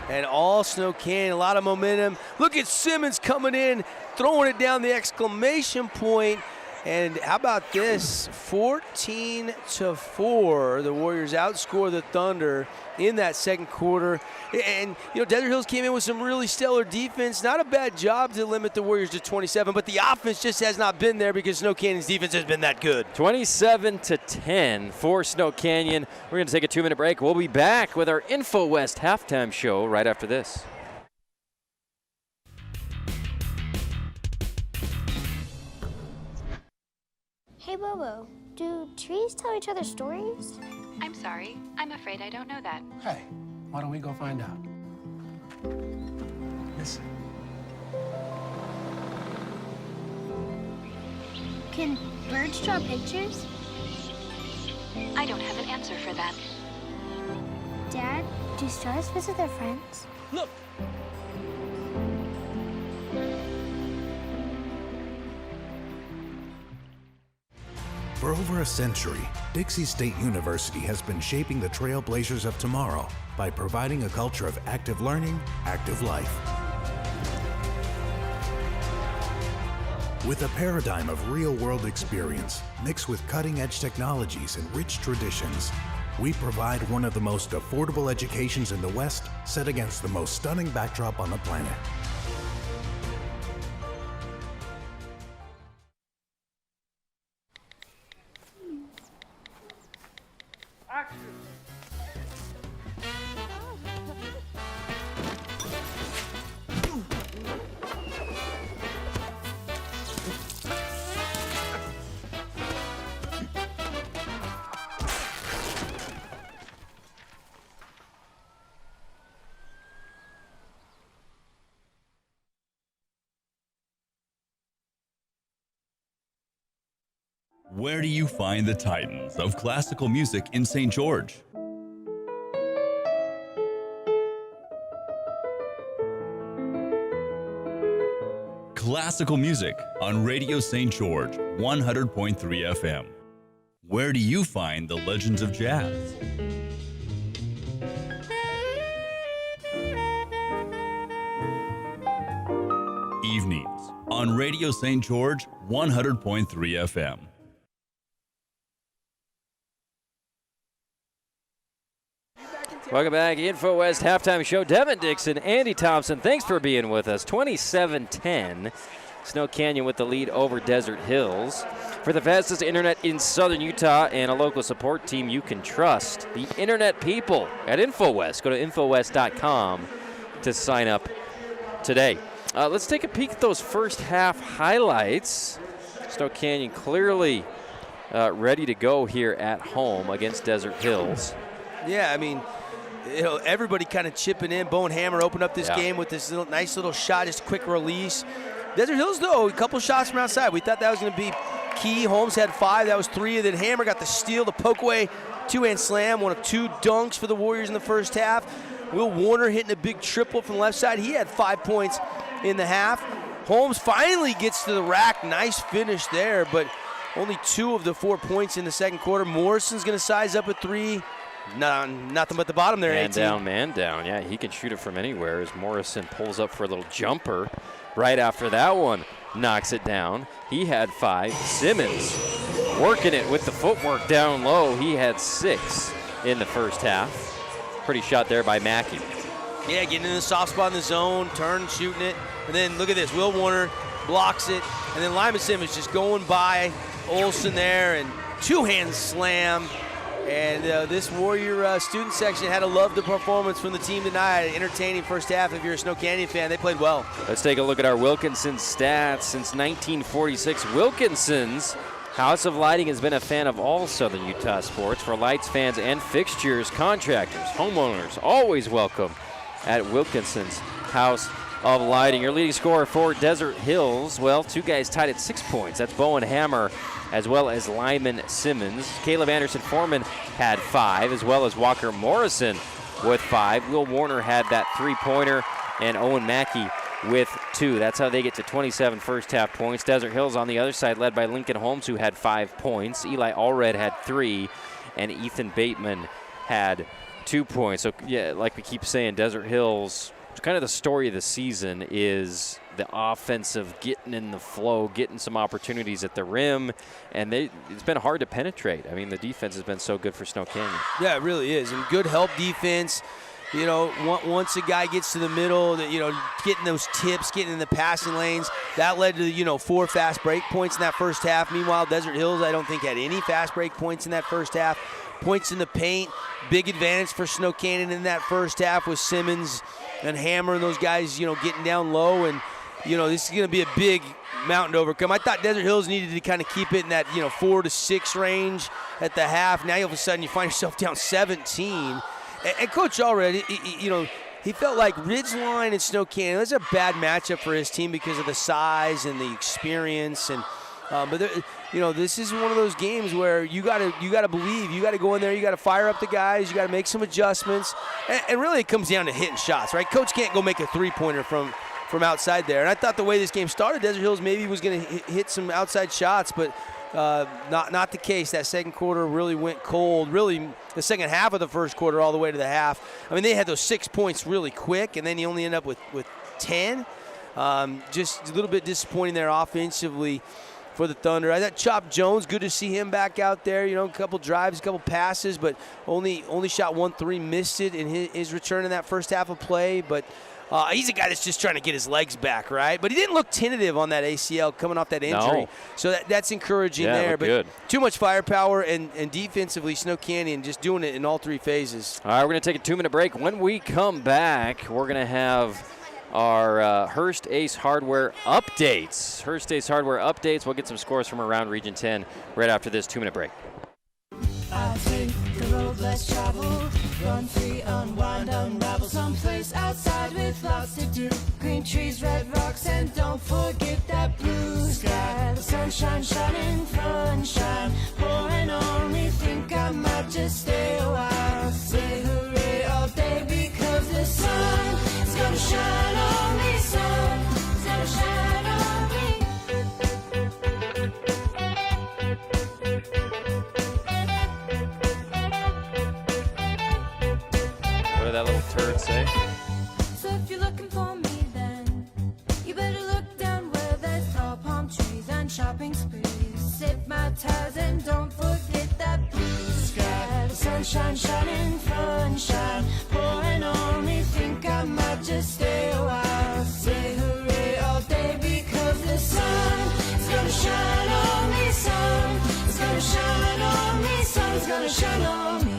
A: And all Snow Canyon, a lot of momentum. Look at Simmons coming in, throwing it down the exclamation point. And how about this? 14-4. The Warriors outscore the Thunder in that second quarter. And, you know, Desert Hills came in with some really stellar defense. Not a bad job to limit the Warriors to 27, but the offense just has not been there because Snow Canyon's defense has been that good.
B: 27-10 for Snow Canyon. We're going to take a 2-minute break. We'll be back with our Info West halftime show right after this.
C: Hey, Bobo, do trees tell each other stories?
D: I'm sorry. I'm afraid I don't know that.
E: Hey, why don't we go find out? Listen.
C: Can birds draw pictures?
D: I don't have an answer for that.
C: Dad, do stars visit their friends?
A: Look.
F: For over a century, Dixie State University has been shaping the trailblazers of tomorrow by providing a culture of active learning, active life. With a paradigm of real-world experience mixed with cutting-edge technologies and rich traditions, we provide one of the most affordable educations in the West set against the most stunning backdrop on the planet.
G: Where do you find the titans of classical music in St. George? Classical music on Radio St. George 100.3 FM. Where do you find the legends of jazz? Evenings on Radio St. George 100.3 FM.
B: Welcome back. InfoWest Halftime Show. Devin Dixon, Andy Thompson, thanks for being with us. 27-10. Snow Canyon with the lead over Desert Hills. For the fastest internet in southern Utah and a local support team you can trust, the internet people at InfoWest. Go to InfoWest.com to sign up today. Let's take a peek at those first half highlights. Snow Canyon clearly ready to go here at home against Desert Hills.
A: Yeah, I mean, everybody kind of chipping in. Bone Hammer opened up this game with this nice little shot, just quick release. Desert Hills, though, a couple shots from outside. We thought that was going to be key. Holmes had 5. That was 3. And then Hammer got the steal, the poke away, two-hand slam, one of 2 dunks for the Warriors in the first half. Will Warner hitting a big triple from the left side. He had 5 points in the half. Holmes finally gets to the rack. Nice finish there, but only 2 of the 4 points in the second quarter. Morrison's going to size up at 3. Nothing but the bottom there,
B: Man down. Yeah, he can shoot it from anywhere as Morrison pulls up for a little jumper. Right after that one, knocks it down. He had 5. Simmons working it with the footwork down low. He had 6 in the first half. Pretty shot there by Mackey.
A: Yeah, getting in the soft spot in the zone, turn, shooting it. And then look at this. Will Warner blocks it. And then Lyman Simmons just going by Olsen there and two-hand slam. And this Warrior student section had to love the performance from the team tonight. Entertaining first half. If you're a Snow Canyon fan, they played well.
B: Let's take a look at our Wilkinson stats. Since 1946, Wilkinson's House of Lighting has been a fan of all Southern Utah sports. For lights, fans, and fixtures, contractors, homeowners, always welcome at Wilkinson's House of Lighting. Your leading scorer for Desert Hills, well, 2 guys tied at 6 points. That's Bowen Hammer as well as Lyman Simmons. Caleb Anderson Foreman had 5, as well as Walker Morrison with 5. Will Warner had that 3-pointer, and Owen Mackey with 2. That's how they get to 27 first half points. Desert Hills on the other side led by Lincoln Holmes, who had 5 points. Eli Allred had 3, and Ethan Bateman had 2 points. So, yeah, like we keep saying, Desert Hills, kind of the story of the season is the offensive getting in the flow, getting some opportunities at the rim, and it's been hard to penetrate. I mean, the defense has been so good for Snow Canyon.
A: Yeah, it really is, and good help defense. You know, once a guy gets to the middle, getting those tips, getting in the passing lanes, that led to, 4 fast break points in that first half. Meanwhile, Desert Hills, I don't think, had any fast break points in that first half. Points in the paint, big advantage for Snow Canyon in that first half with Simmons and Hammer and those guys, getting down low and this is going to be a big mountain to overcome. I thought Desert Hills needed to kind of keep it in that 4 to 6 range at the half. Now all of a sudden you find yourself down 17. And Coach Allred, he felt like Ridgeline and Snow Canyon, that's a bad matchup for his team because of the size and the experience. And but this is one of those games where you got to believe, you got to go in there, you got to fire up the guys, you got to make some adjustments, and really it comes down to hitting shots, right? Coach can't go make a three-pointer from outside there. And I thought the way this game started, Desert Hills maybe was going to hit some outside shots, but not the case. That second quarter really went cold. Really, the second half of the first quarter all the way to the half. I mean, they had those 6 points really quick, and then you only end up with 10. Just a little bit disappointing there offensively for the Thunder. I thought Chomp Jones, good to see him back out there. A couple drives, a couple passes, but only shot 1 3, missed it in his return in that first half of play. But he's a guy that's just trying to get his legs back, right? But he didn't look tentative on that ACL coming off that injury.
B: No.
A: So that's encouraging there. But
B: good.
A: Too much firepower, and defensively, Snow Canyon just doing it in all 3 phases.
B: All right, we're going to take a 2-minute break. When we come back, we're going to have our Hearst Ace Hardware updates. Hearst Ace Hardware updates. We'll get some scores from around Region 10 right after this 2-minute break.
J: I take the road less traveled, run free, unwind, unravel someplace outside with lots to do. Green trees, red rocks, and don't forget that blue sky. The sunshine shining, sunshine pouring on me. Think I might just stay a while. Say hooray all day because the sun is gonna shine on me. Sun is gonna shine on me.
B: What did that little turd say?
J: So if you're looking for me, then you better look down where there's tall palm trees and shopping sprees. Sip my ties and don't forget that blue sky. The sunshine shining, sunshine pouring on me. Think I might just stay a while. Say hooray all day because the sun is gonna shine on me. Sun is gonna shine on me. Sun is gonna shine on me.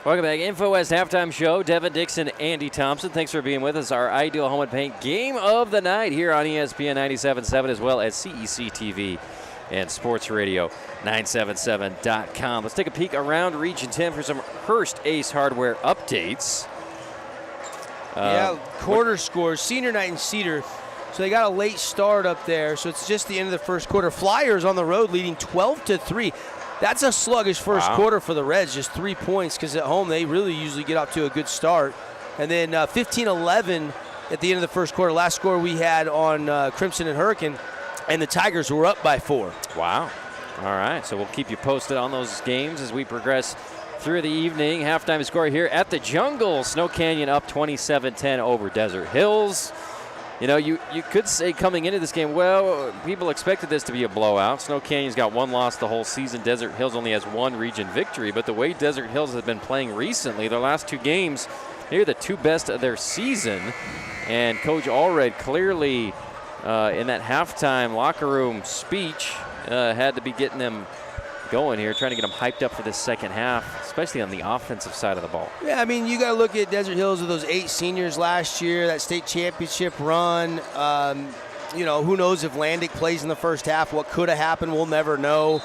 B: Welcome back. InfoWest Halftime Show. Devin Dixon, Andy Thompson. Thanks for being with us. Our Ideal Home and Paint Game of the Night here on ESPN 97.7 as well as CEC TV and Sports Radio 977.com. Let's take a peek around Region 10 for some Hearst Ace Hardware updates.
A: Quarter scores. Senior night in Cedar. So they got a late start up there. So it's just the end of the first quarter. Flyers on the road leading 12-3. That's a sluggish first quarter for the Reds, just 3 points, because at home they really usually get off to a good start. And then 15-11 at the end of the first quarter. Last score we had on Crimson and Hurricane, and the Tigers were up by 4.
B: Wow. All right, so we'll keep you posted on those games as we progress through the evening. Halftime score here at the Jungle. Snow Canyon up 27-10 over Desert Hills. You know, you could say coming into this game, well, people expected this to be a blowout. Snow Canyon's got 1 loss the whole season. Desert Hills only has 1 region victory. But the way Desert Hills has been playing recently, their last 2 games, they're the 2 best of their season. And Coach Allred clearly in that halftime locker room speech had to be getting them going here, trying to get them hyped up for this second half, especially on the offensive side of the ball.
A: Yeah, I mean, you got to look at Desert Hills with those 8 seniors last year, that state championship run. You know, who knows if Landick plays in the first half? What could have happened, we'll never know.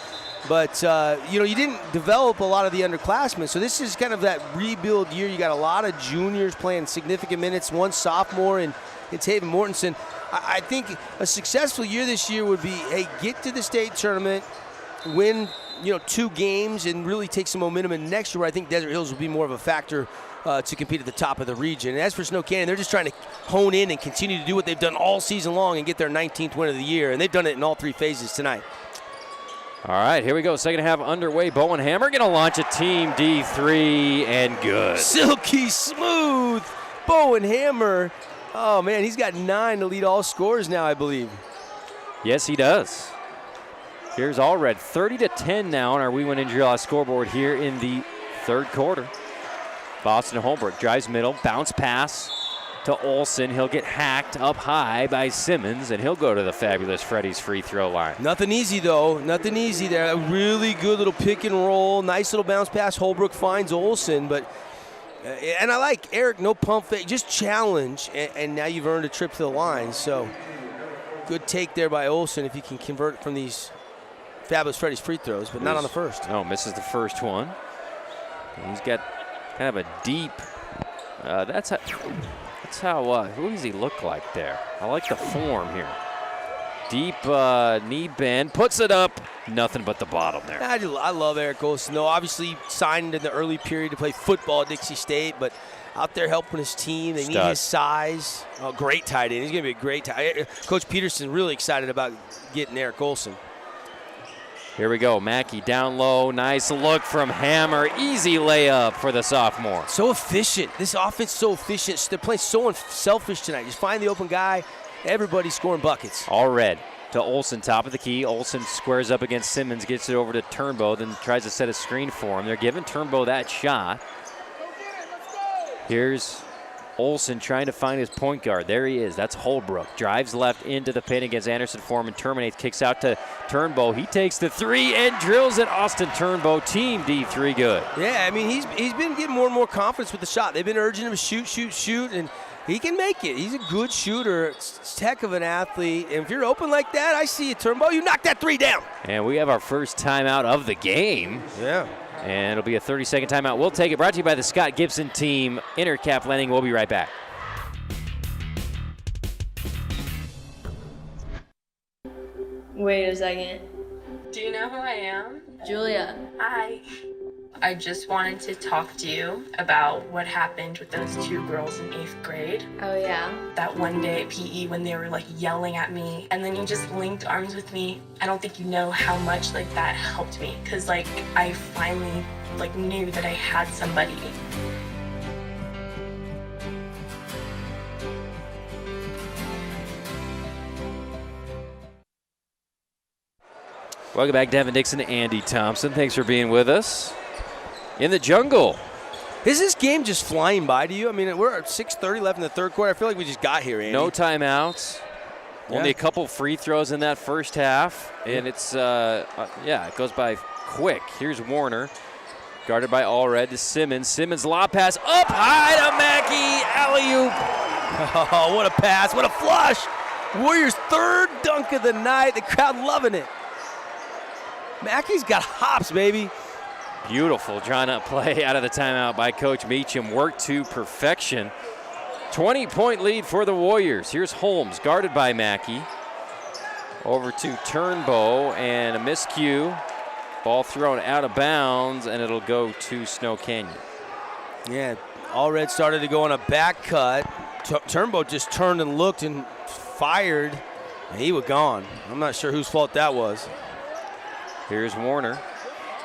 A: But, you know, you didn't develop a lot of the underclassmen. So this is kind of that rebuild year. You got a lot of juniors playing significant minutes, one sophomore in Taven Mortensen. I think a successful year this year would be, hey, get to the state tournament, win, you know, 2 games, and really take some momentum. And next year, I think Desert Hills will be more of a factor to compete at the top of the region. And as for Snow Canyon, they're just trying to hone in and continue to do what they've done all season long and get their 19th win of the year. And they've done it in all 3 phases tonight.
B: All right, here we go. Second half underway. Bowen Hammer going to launch a team D3 and good.
A: Silky smooth. Bowen Hammer. Oh, man, he's got 9 to lead all scores now, I believe.
B: Yes, he does. Here's Allred, 30-10 now on our We Win Injury Loss scoreboard here in the third quarter. Boston Holbrook drives middle, bounce pass to Olson. He'll get hacked up high by Simmons, and he'll go to the fabulous Freddie's free throw line.
A: Nothing easy, though. Nothing easy there. A really good little pick and roll. Nice little bounce pass. Holbrook finds Olson, but and I like Eric, no pump fake, just challenge, and now you've earned a trip to the line. So good take there by Olson if you can convert from these fabulous Freddie's free throws, but not on the first.
B: No, misses the first one. He's got kind of a deep, that's how, who does he look like there? I like the form here. Deep knee bend, puts it up, nothing but the bottom there.
A: I love Eric Olson, though. Obviously signed in the early period to play football at Dixie State, but out there helping his team. They need his size. Oh, great tight end. He's going to be a great tight end. Coach Peterson really excited about getting Eric Olson.
B: Here we go. Mackey down low. Nice look from Hammer. Easy layup for the sophomore.
A: So efficient. This offense is so efficient. They're playing so unselfish tonight. Just find the open guy. Everybody's scoring buckets.
B: All red to Olson, top of the key. Olson squares up against Simmons, gets it over to Turnbow, then tries to set a screen for him. They're giving Turnbow that shot. Here's Olson trying to find his point guard. There he is. That's Holbrook. Drives left into the paint against Anderson Foreman. Terminates, kicks out to Turnbow. He takes the 3 and drills it. Austin Turnbow, team D3 good.
A: Yeah, I mean, he's been getting more and more confidence with the shot. They've been urging him to shoot, and he can make it. He's a good shooter. It's heck of an athlete. And if you're open like that, I see you, Turnbow. You knock that 3 down.
B: And we have our first timeout of the game.
A: Yeah.
B: And it'll be a 30-second timeout. We'll take it. Brought to you by the Scott Gibson team. Intercap Lending. We'll be right back.
K: Wait a second.
L: Do you know who I am?
K: Julia.
L: Hi. I just wanted to talk to you about what happened with those 2 girls in 8th grade.
K: Oh, yeah?
L: That one day at PE when they were like yelling at me and then you just linked arms with me. I don't think you know how much like that helped me because like I finally like knew that I had somebody.
B: Welcome back, Devin Dixon, Andy Thompson. Thanks for being with us. In the jungle.
A: Is this game just flying by to you? I mean, we're at 6:30 left in the third quarter. I feel like we just got here, Andy.
B: No timeouts. Yeah. Only a couple free throws in that first half. And it's, it goes by quick. Here's Warner. Guarded by Allred to Simmons. Simmons lob pass up high to Mackey. Alley-oop.
A: Oh, what a pass. What a flush. Warriors' 3rd dunk of the night. The crowd loving it. Mackey's got hops, baby.
B: Beautiful drawn-up play out of the timeout by Coach Meacham. Worked to perfection. 20-point lead for the Warriors. Here's Holmes, guarded by Mackey. Over to Turnbow, and a miscue. Ball thrown out of bounds, and it'll go to Snow Canyon.
A: Yeah, Allred started to go on a back cut. Turnbow just turned and looked and fired, and he was gone. I'm not sure whose fault that was.
B: Here's Warner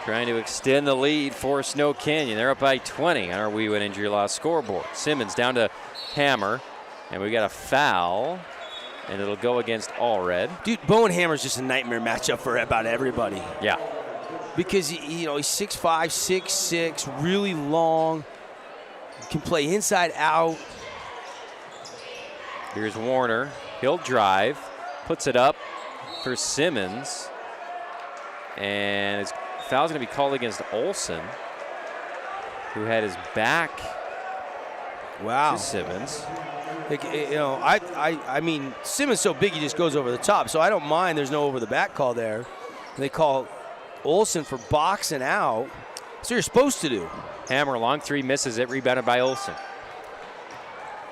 B: trying to extend the lead for Snow Canyon. They're up by 20 on our We Win Injury Loss scoreboard. Simmons down to Hammer, and we got a foul, and it'll go against Allred.
A: Dude, Bowen Hammer's just a nightmare matchup for about everybody.
B: Yeah.
A: Because, he's 6'5", 6'6", really long, can play inside out.
B: Here's Warner. He'll drive, puts it up for Simmons. And it's foul's going to be called against Olsen, who had his back to Simmons.
A: I mean, Simmons so big he just goes over the top, so I don't mind there's no over the back call there. They call Olsen for boxing out. That's what you're supposed to do.
B: Hammer long three, misses it, rebounded by Olsen.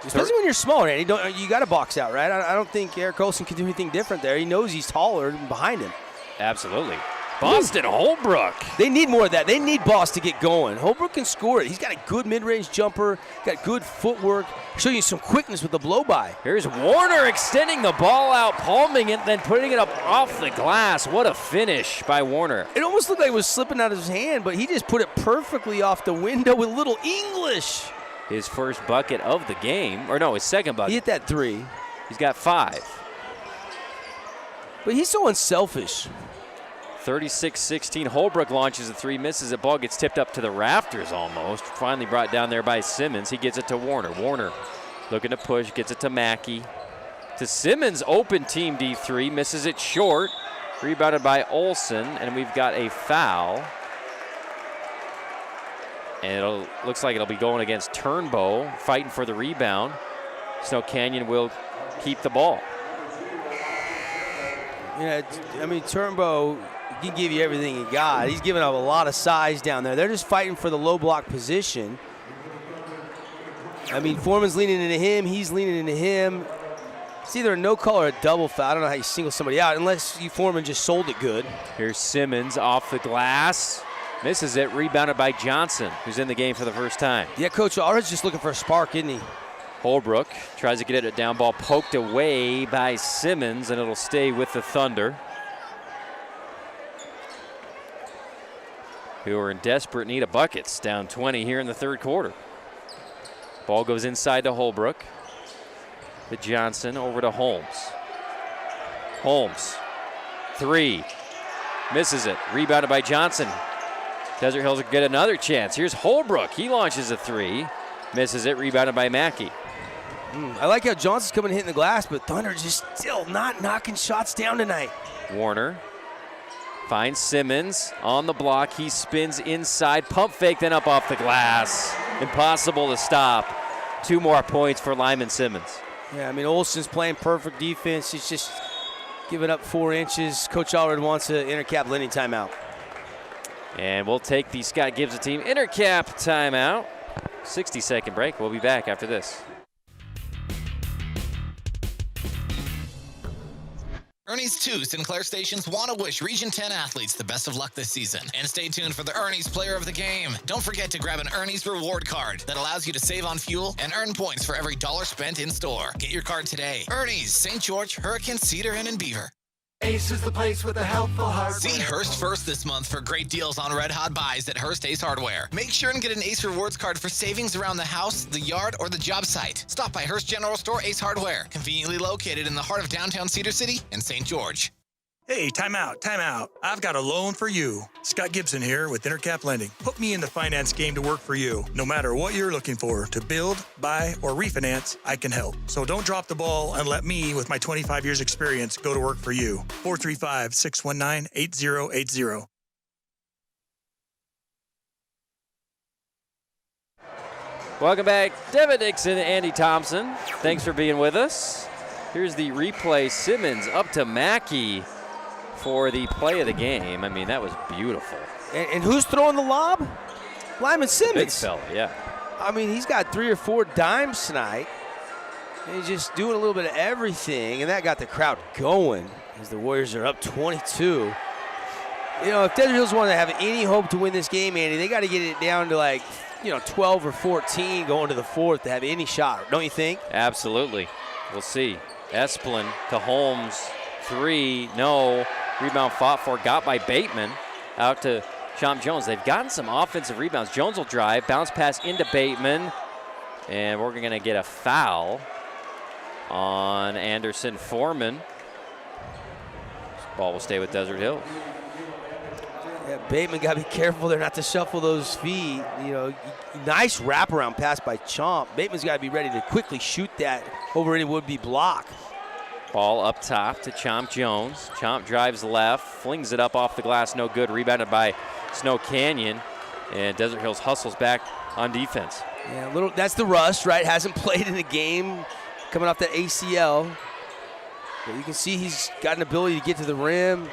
A: Especially when you're smaller, Andy. You got to box out, right? I don't think Eric Olsen can do anything different there. He knows he's taller than behind him.
B: Absolutely. Boston Holbrook.
A: They need more of that. They need Boss to get going. Holbrook can score it. He's got a good mid-range jumper, got good footwork, show you some quickness with the blow-by.
B: Here's Warner extending the ball out, palming it, then putting it up off the glass. What a finish by Warner.
A: It almost looked like it was slipping out of his hand, but he just put it perfectly off the window with little English.
B: His first bucket of the game, or no, his second bucket.
A: He hit that three.
B: He's got 5.
A: But he's so unselfish.
B: 36-16, Holbrook launches a three, misses it. Ball gets tipped up to the rafters almost. Finally brought down there by Simmons. He gets it to Warner. Warner looking to push, gets it to Mackey. To Simmons, open team D3, misses it short. Rebounded by Olsen, and we've got a foul. And it looks like it'll be going against Turnbow, fighting for the rebound. Snow Canyon will keep the ball.
A: Yeah, I mean, Turnbow can give you everything he got. He's giving up a lot of size down there. They're just fighting for the low block position. I mean, Foreman's leaning into him. He's leaning into him. It's either a no call or a double foul. I don't know how you single somebody out unless Foreman just sold it good.
B: Here's Simmons off the glass. Misses it, rebounded by Johnson, who's in the game for the first time.
A: Yeah, Coach Ara's just looking for a spark, isn't he?
B: Holbrook tries to get it a down ball, poked away by Simmons, and it'll stay with the Thunder, who are in desperate need of buckets, down 20 here in the third quarter. Ball goes inside to Holbrook. To Johnson, over to Holmes. Holmes, 3, misses it, rebounded by Johnson. Desert Hills will get another chance. Here's Holbrook. He launches a 3, misses it, rebounded by Mackey.
A: I like how Johnson's coming and hitting the glass, but Thunder just still not knocking shots down tonight.
B: Warner finds Simmons on the block. He spins inside, pump fake, then up off the glass. Impossible to stop. 2 more points for Lyman Simmons.
A: Yeah, I mean, Olsen's playing perfect defense. He's just giving up 4 inches. Coach Allred wants an Intercap Lenny timeout.
B: And we'll take the Scott Gibbs team Intercap timeout. 60-second break. We'll be back after this.
I: Ernie's 2 Sinclair stations want to wish Region 10 athletes the best of luck this season. And stay tuned for the Ernie's Player of the Game. Don't forget to grab an Ernie's reward card that allows you to save on fuel and earn points for every $1 spent in store. Get your card today. Ernie's, St. George, Hurricane, Cedar, and Beaver.
E: Ace is the place with the helpful hardware.
I: See Hearst first this month for great deals on red hot buys at Hearst Ace Hardware. Make sure and get an Ace Rewards card for savings around the house, the yard, or the job site. Stop by Hearst General Store Ace Hardware, conveniently located in the heart of downtown Cedar City and St. George.
M: Hey, time out. I've got a loan for you. Scott Gibson here with Intercap Lending. Put me in the finance game to work for you. No matter what you're looking for, to build, buy, or refinance, I can help. So don't drop the ball and let me, with my 25 years experience, go to work for you. 435-619-8080.
B: Welcome back, Devin Dixon, Andy Thompson. Thanks for being with us. Here's the replay. Simmons up to Mackey for the play of the game. I mean, that was beautiful.
A: And who's throwing the lob? Lyman Simmons.
B: Big fella, yeah.
A: I mean, he's got 3 or 4 dimes tonight. And he's just doing a little bit of everything, and that got the crowd going as the Warriors are up 22. You know, if Desert Hills want to have any hope to win this game, Andy, they got to get it down to 12 or 14 going to the fourth to have any shot, don't you think?
B: Absolutely. We'll see. Esplan to Holmes, 3, no. Rebound fought for, got by Bateman. Out to Chomp Jones. They've gotten some offensive rebounds. Jones will drive, bounce pass into Bateman, and we're going to get a foul on Anderson Foreman. This ball will stay with Desert Hills.
A: Yeah, Bateman got to be careful there not to shuffle those feet. You know, nice wraparound pass by Chomp. Bateman's got to be ready to quickly shoot that over any would-be block.
B: Ball up top to Chomp Jones. Chomp drives left, flings it up off the glass, no good. Rebounded by Snow Canyon, and Desert Hills hustles back on defense.
A: Yeah, that's the rust, right? Hasn't played in a game coming off that ACL. But you can see he's got an ability to get to the rim.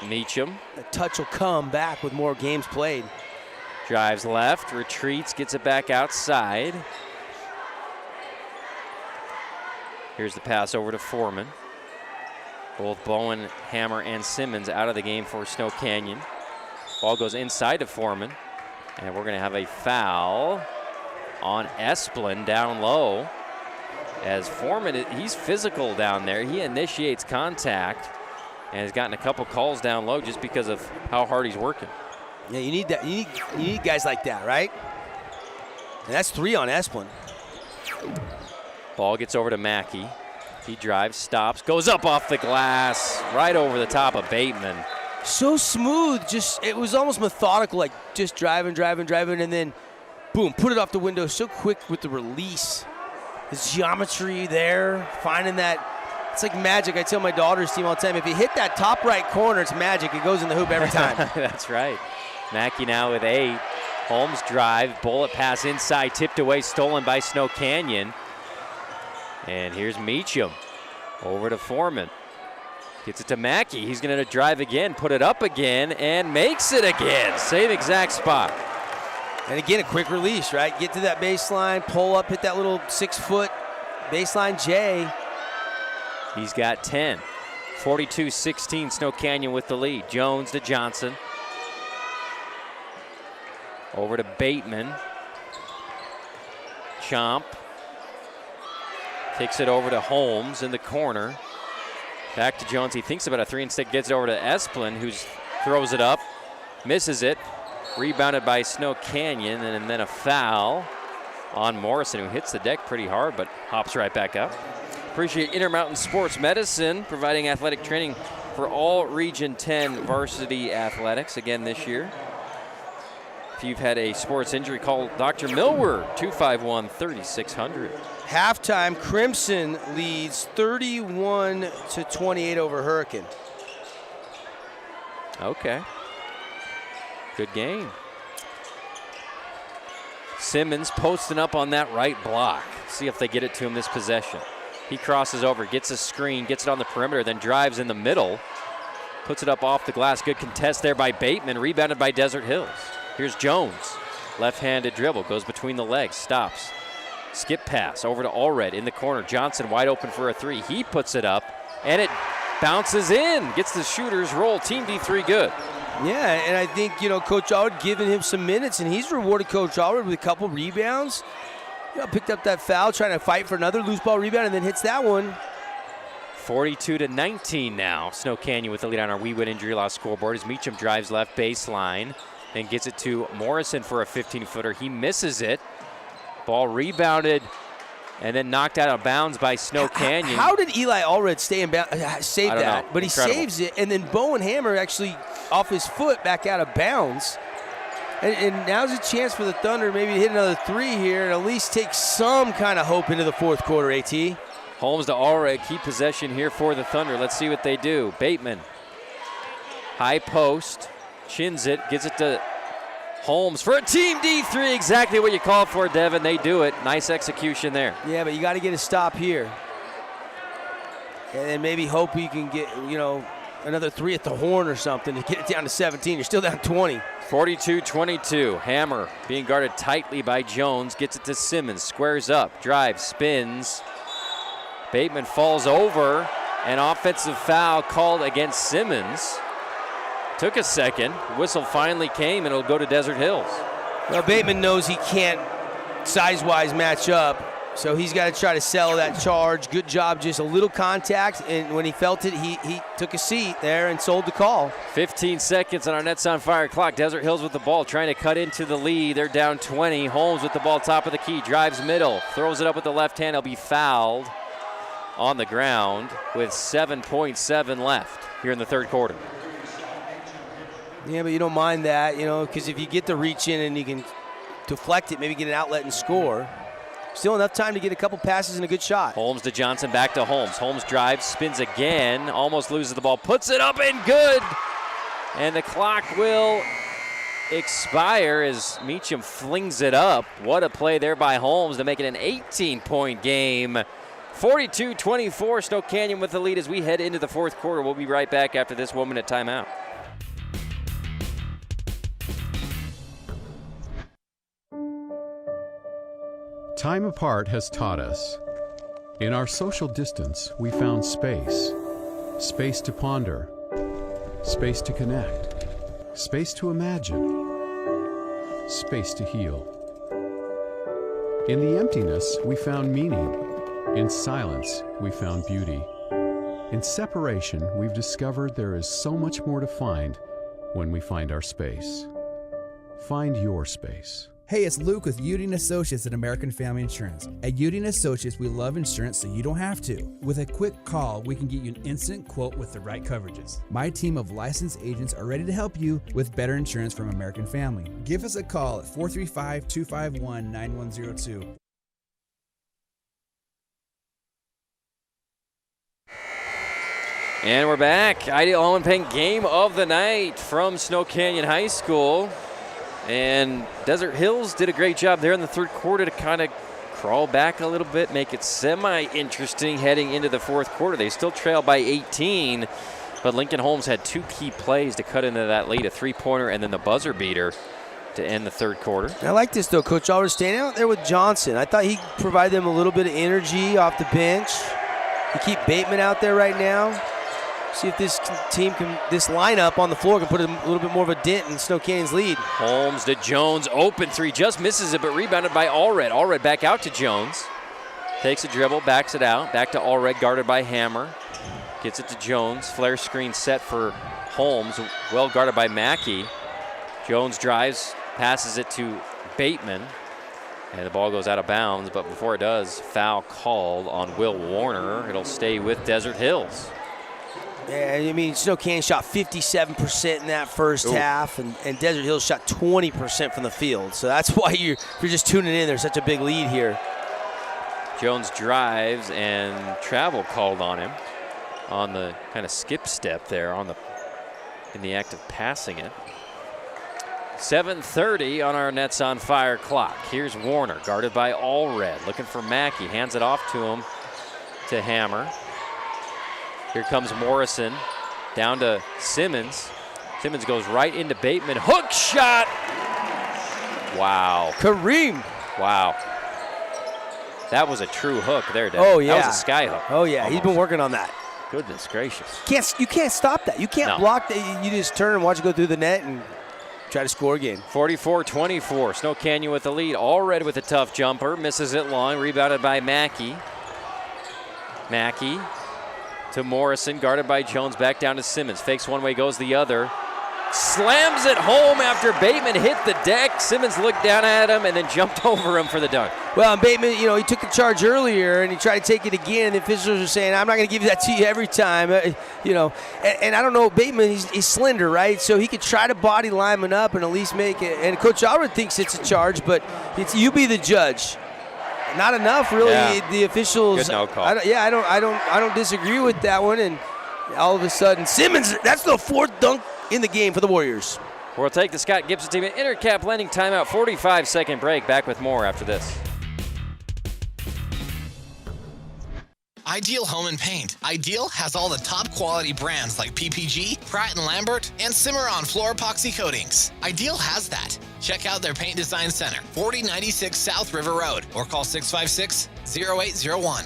B: Meacham.
A: The touch will come back with more games played.
B: Drives left, retreats, gets it back outside. Here's the pass over to Foreman. Both Bowen, Hammer, and Simmons out of the game for Snow Canyon. Ball goes inside to Foreman. And we're going to have a foul on Esplan down low. As Foreman, he's physical down there. He initiates contact and has gotten a couple calls down low just because of how hard he's working.
A: Yeah, you need that. You need guys like that, right? And that's 3 on Esplan.
B: Ball gets over to Mackey. He drives, stops, goes up off the glass, right over the top of Bateman.
A: So smooth, it was almost methodical, like just driving, and then boom, put it off the window so quick with the release. His geometry there, finding that, it's like magic. I tell my daughter's team all the time, if you hit that top right corner, it's magic. It goes in the hoop every time.
B: That's right. Mackey now with 8. Holmes drive, bullet pass inside, tipped away, stolen by Snow Canyon. And here's Meacham over to Foreman. Gets it to Mackey. He's going to drive again, put it up again, and makes it again. Same exact spot.
A: And again, a quick release, right? Get to that baseline, pull up, hit that little 6-foot baseline J.
B: He's got 10. 42-16, Snow Canyon with the lead. Jones to Johnson. Over to Bateman. Chomp. Takes it over to Holmes in the corner. Back to Jones. He thinks about a 3 instead, gets it over to Esplan, who throws it up, misses it. Rebounded by Snow Canyon, and then a foul on Morrison, who hits the deck pretty hard, but hops right back up. Appreciate Intermountain Sports Medicine, providing athletic training for all Region 10 varsity athletics again this year. If you've had a sports injury, call Dr. Millward, 251-3600.
A: Halftime, Crimson leads 31-28 over Hurricane.
B: Okay. Good game. Simmons posting up on that right block. See if they get it to him this possession. He crosses over, gets a screen, gets it on the perimeter, then drives in the middle. Puts it up off the glass. Good contest there by Bateman, rebounded by Desert Hills. Here's Jones. Left-handed dribble, goes between the legs, stops. Skip pass over to Allred in the corner. Johnson wide open for a 3. He puts it up, and it bounces in. Gets the shooter's roll. Team D3 good.
A: Yeah, and I think, Coach Allred giving him some minutes, and he's rewarded Coach Allred with a couple rebounds. Picked up that foul, trying to fight for another loose ball rebound, and then hits that one.
B: 42-19 now. Snow Canyon with the lead on our We Win Injury Loss scoreboard as Meacham drives left baseline and gets it to Morrison for a 15-footer. He misses it. Ball rebounded and then knocked out of bounds by Snow Canyon.
A: How did Eli Allred save that? But
B: Incredible.
A: He saves it, and then Bowen Hammer actually off his foot back out of bounds. And now's a chance for the Thunder maybe to hit another 3 here and at least take some kind of hope into the fourth quarter, AT.
B: Holmes to Allred, keep possession here for the Thunder. Let's see what they do. Bateman, high post, chins it, gives it to Holmes for a Team D3, exactly what you called for, Devin. They do it. Nice execution there.
A: Yeah, but you got to get a stop here. And then maybe hope you can get, another 3 at the horn or something to get it down to 17. You're still down 20.
B: 42-22. Hammer being guarded tightly by Jones. Gets it to Simmons. Squares up. Drives. Spins. Bateman falls over. An offensive foul called against Simmons. Took a second. Whistle finally came, and it'll go to Desert Hills.
A: Well, Bateman knows he can't size-wise match up, so he's got to try to sell that charge. Good job, just a little contact, and when he felt it, he took a seat there and sold the call.
B: 15 seconds on our Nets on Fire clock. Desert Hills with the ball, trying to cut into the lead. They're down 20. Holmes with the ball, top of the key, drives middle, throws it up with the left hand. He'll be fouled on the ground with 7.7 left here in the third quarter.
A: Yeah, but you don't mind that, because if you get the reach in and you can deflect it, maybe get an outlet and score. still enough time to get a couple passes and a good shot.
B: Holmes to Johnson, back to Holmes. Holmes drives, spins again, almost loses the ball, puts it up and good. And the clock will expire as Meacham flings it up. What a play there by Holmes to make it an 18-point game. 42-24, Snow Canyon with the lead as we head into the fourth quarter. We'll be right back after this 1-minute timeout.
N: Time apart has taught us. In our social distance, we found space. Space to ponder. Space to connect. Space to imagine. Space to heal. In the emptiness, we found meaning. In silence, we found beauty. In separation, we've discovered there is so much more to find when we find our space. Find your space.
O: Hey, it's Luke with Udine Associates at American Family Insurance. At Udine Associates, we love insurance so you don't have to. With a quick call, we can get you an instant quote with the right coverages. My team of licensed agents are ready to help you with better insurance from American Family. Give us a call at 435-251-9102.
B: And we're back. Ideal Home and Paint game of the night from Snow Canyon High School. And Desert Hills did a great job there in the third quarter to kind of crawl back a little bit, make it semi-interesting heading into the fourth quarter. They still trail by 18, but Lincoln Holmes had two key plays to cut into that lead, a three-pointer and then the buzzer beater to end the third quarter.
A: I like this, though, Coach Albert staying out there with Johnson. I thought he'd provide them a little bit of energy off the bench. You keep Bateman out there right now. See if this team can, this lineup on the floor can put a little bit more of a dent in Snow Canyon's lead.
B: Holmes to Jones, open three, just misses it, but rebounded by Allred. Allred back out to Jones. Takes a dribble, backs it out. Back to Allred, guarded by Hammer. Gets it to Jones. Flare screen set for Holmes, well guarded by Mackey. Jones drives, passes it to Bateman. And the ball goes out of bounds, but before it does, foul called on Will Warner. It'll stay with Desert Hills.
A: Yeah, I mean, Snow Canyon shot 57% in that first half, and Desert Hills shot 20% from the field. So that's why if you're just tuning in, there's such a big lead here.
B: Jones drives, and travel called on him on the kind of skip step there in the act of passing it. 7:30 on our Nets on Fire clock. Here's Warner, guarded by Allred, looking for Mackey. Hands it off to him, to Hammer. Here comes Morrison, down to Simmons. Simmons goes right into Bateman. Hook shot! Wow.
A: Kareem!
B: Wow. That was a true hook there, Dad.
A: Oh, yeah.
B: That was a sky hook.
A: Oh, yeah.
B: Almost.
A: He's been working on that.
B: Goodness gracious.
A: You can't stop that. You can't block that. You just turn and watch it go through the net and try to score again.
B: 44-24. Snow Canyon with the lead. Allred with a tough jumper. Misses it long. Rebounded by Mackey. Mackey to Morrison, guarded by Jones, back down to Simmons. Fakes one way, goes the other. Slams it home after Bateman hit the deck. Simmons looked down at him and then jumped over him for the dunk.
A: Well, and Bateman, he took the charge earlier and he tried to take it again. And the officials are saying, I'm not going to give that to you every time. And I don't know, Bateman, he's slender, right? So he could try to body Lyman up and at least make it. And Coach Allred thinks it's a charge, but it's you be the judge. Not enough, really.
B: Yeah.
A: The officials.
B: Good no call.
A: I don't disagree with that one. And all of a sudden, Simmons. That's the fourth dunk in the game for the Warriors.
B: We'll take the Scott Gibson team at Intercap Lending timeout. 45-second break. Back with more after this.
I: Ideal Home and Paint. Ideal has all the top quality brands like PPG, Pratt & Lambert, and Cimarron floor epoxy coatings. Ideal has that. Check out their paint design center, 4096 South River Road, or call 656-0801.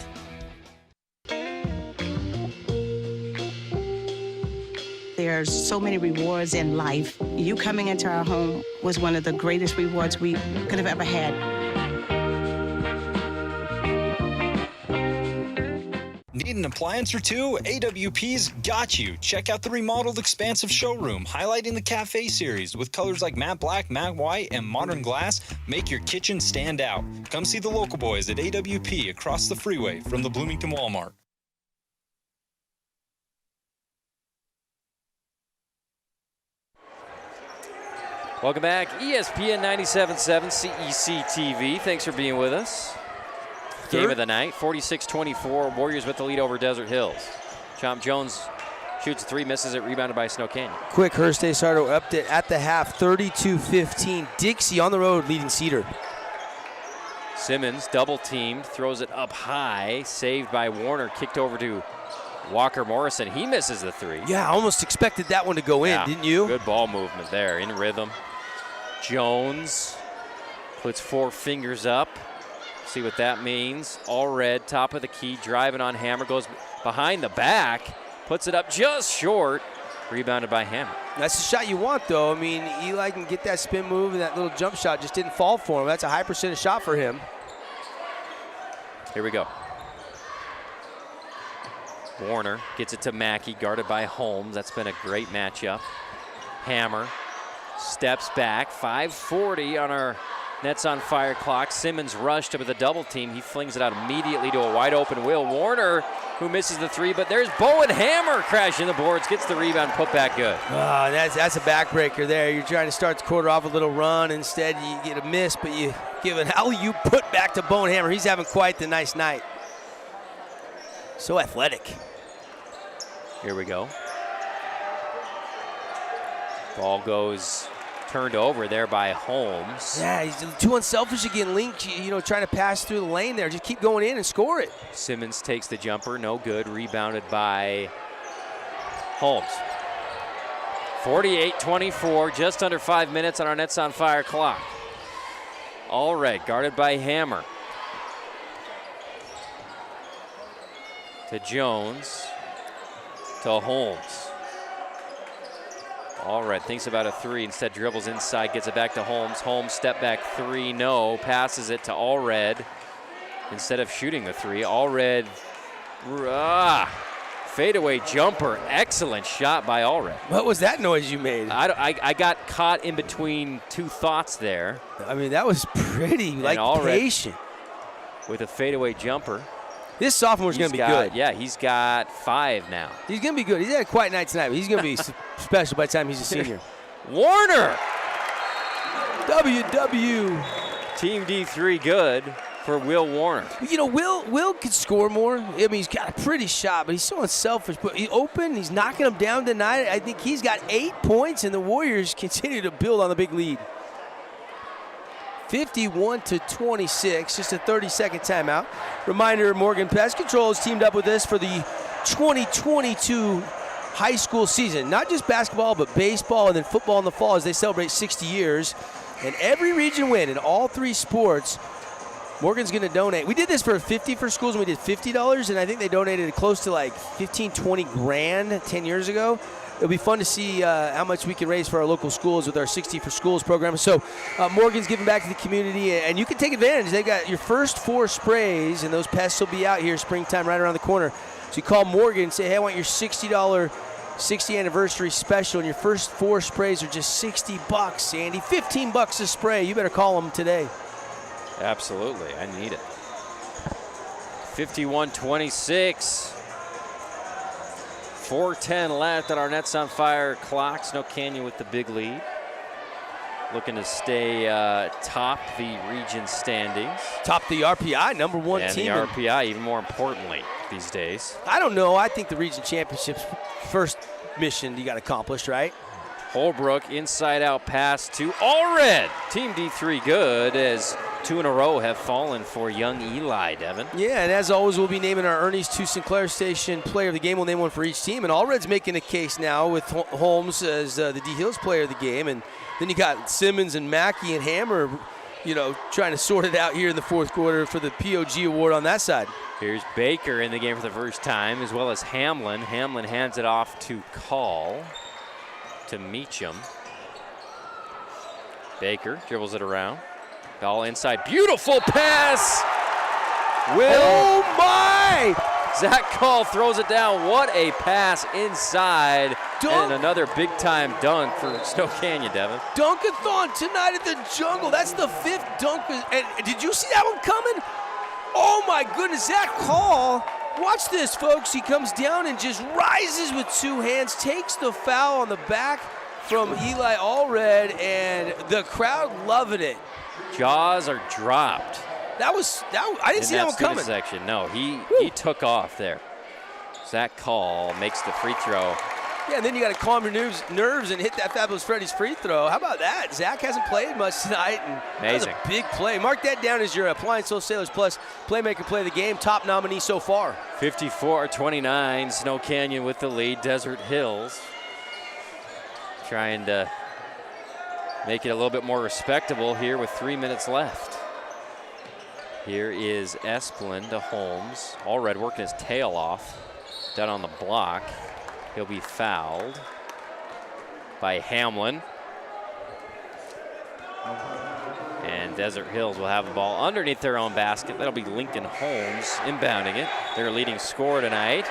P: There's so many rewards in life. You coming into our home was one of the greatest rewards we could have ever had.
Q: Need an appliance or two? AWP's got you. Check out the remodeled expansive showroom, highlighting the Cafe series with colors like matte black, matte white, and modern glass. Make your kitchen stand out. Come see the local boys at AWP across the freeway from the Bloomington Walmart.
B: Welcome back. ESPN 97.7 CEC TV. Thanks for being with us. game of the night. 46-24, Warriors with the lead over Desert Hills. Chomp Jones shoots a 3, misses it, rebounded by Snow Canyon.
A: Quick Hearst Day starter update at the half, 32-15. Dixie on the road leading Cedar.
B: Simmons double teamed, throws it up high, saved by Warner, kicked over to Walker Morrison. He misses the 3.
A: Yeah, I almost expected that one to go in, didn't you?
B: Good ball movement there, in rhythm. Jones puts 4 fingers up. See what that means. All red, top of the key, driving on Hammer, goes behind the back, puts it up just short, rebounded by Hammer.
A: That's the shot you want, though. I mean, Eli can get that spin move, and that little jump shot just didn't fall for him. That's a high percentage shot for him.
B: Here we go. Warner gets it to Mackey, guarded by Holmes. That's been a great matchup. Hammer steps back, 5:40 on our Nets on Fire clock. Simmons rushed up with a double team. He flings it out immediately to a wide open Will Warner, who misses the 3, but there's Bowen Hammer crashing the boards, gets the rebound, put back good.
A: Oh, that's a backbreaker there. You're trying to start the quarter off a little run. Instead, you get a miss, but you give an alley-oop put back to Bowen Hammer. He's having quite the nice night. So athletic.
B: Here we go. Ball goes turned over there by Holmes.
A: Yeah, he's too unselfish again. Link, trying to pass through the lane there. Just keep going in and score it.
B: Simmons takes the jumper, no good. Rebounded by Holmes. 48-24, just under 5 minutes on our Nets on Fire clock. All right, guarded by Hammer. To Jones. To Holmes. All right, thinks about a 3, instead dribbles inside, gets it back to Holmes. Holmes step back 3, no, passes it to Allred. Instead of shooting the 3, Allred, fadeaway jumper, excellent shot by Allred.
A: What was that noise you made?
B: I got caught in between 2 thoughts there.
A: I mean, that was pretty, patient.
B: With a fadeaway jumper.
A: This sophomore's going to be good.
B: Yeah, he's got 5 now.
A: He's going to be good. He's had a quiet night tonight, but he's going to be special by the time he's a senior.
B: Warner!
A: WW.
B: Team D3 good for Will Warner.
A: Will could score more. I mean, he's got a pretty shot, but he's so unselfish. But he's open. He's knocking them down tonight. I think he's got 8 points, and the Warriors continue to build on the big lead. 51-26, just a 30-second timeout. Reminder, Morgan Pest Control has teamed up with us for the 2022 high school season. Not just basketball, but baseball and then football in the fall as they celebrate 60 years. And every region win in all 3 sports, Morgan's going to donate. We did this for 50 for schools, and we did $50, and I think they donated close to like 15, 20 grand 10 years ago. It'll be fun to see how much we can raise for our local schools with our 60 for Schools program. So Morgan's giving back to the community, and you can take advantage. They got your first 4 sprays, and those pests will be out here springtime right around the corner. So you call Morgan and say, hey, I want your $60 60th anniversary special, and your first 4 sprays are just $60, Sandy. $15 a spray. You better call them today.
B: Absolutely. I need it. 51-26. 4:10 left on our Nets on Fire clock. Snow Canyon with the big lead. Looking to stay top the region standings.
A: Top the RPI, number 1 team.
B: And the RPI, even more importantly these days.
A: I don't know. I think the region championship's first mission you got accomplished, right?
B: Holbrook, inside-out pass to Allred. Team D3 good as 2 in a row have fallen for young Eli, Devin.
A: Yeah, and as always, we'll be naming our Ernie's 2 Sinclair Station player of the game. We'll name one for each team. And Allred's making a case now with Holmes as the D Hills player of the game. And then you got Simmons and Mackey and Hammer, trying to sort it out here in the 4th quarter for the POG award on that side.
B: Here's Baker in the game for the first time, as well as Hamlin. Hamlin hands it off to Call. To Meacham. Baker dribbles it around. Ball inside. Beautiful pass!
A: Oh my!
B: Zach Call throws it down. What a pass inside.
A: Dunk.
B: And another big-time dunk for Snow Canyon, Devin.
A: Dunkathon tonight at the Jungle. That's the 5th dunk. And did you see that one coming? Oh my goodness, Zach Call. Watch this, folks. He comes down and just rises with 2 hands, takes the foul on the back from Eli Allred, and the crowd loving it.
B: Jaws are dropped.
A: I didn't see that one coming.
B: Section. No, he took off there. Zach Call makes the free throw.
A: Yeah, and then you got to calm your nerves and hit that Fabulous Freddy's free throw. How about that? Zach hasn't played much tonight, and
B: amazing.
A: That was a big play. Mark that down as your Appliance Wholesalers Plus Playmaker Play of the Game top nominee so far.
B: 54-29, Snow Canyon with the lead. Desert Hills trying to make it a little bit more respectable here with 3 minutes left. Here is Esplan to Holmes. Allred working his tail off down on the block. He'll be fouled by Hamlin. And Desert Hills will have the ball underneath their own basket. That'll be Lincoln Holmes inbounding it. Their leading scorer tonight.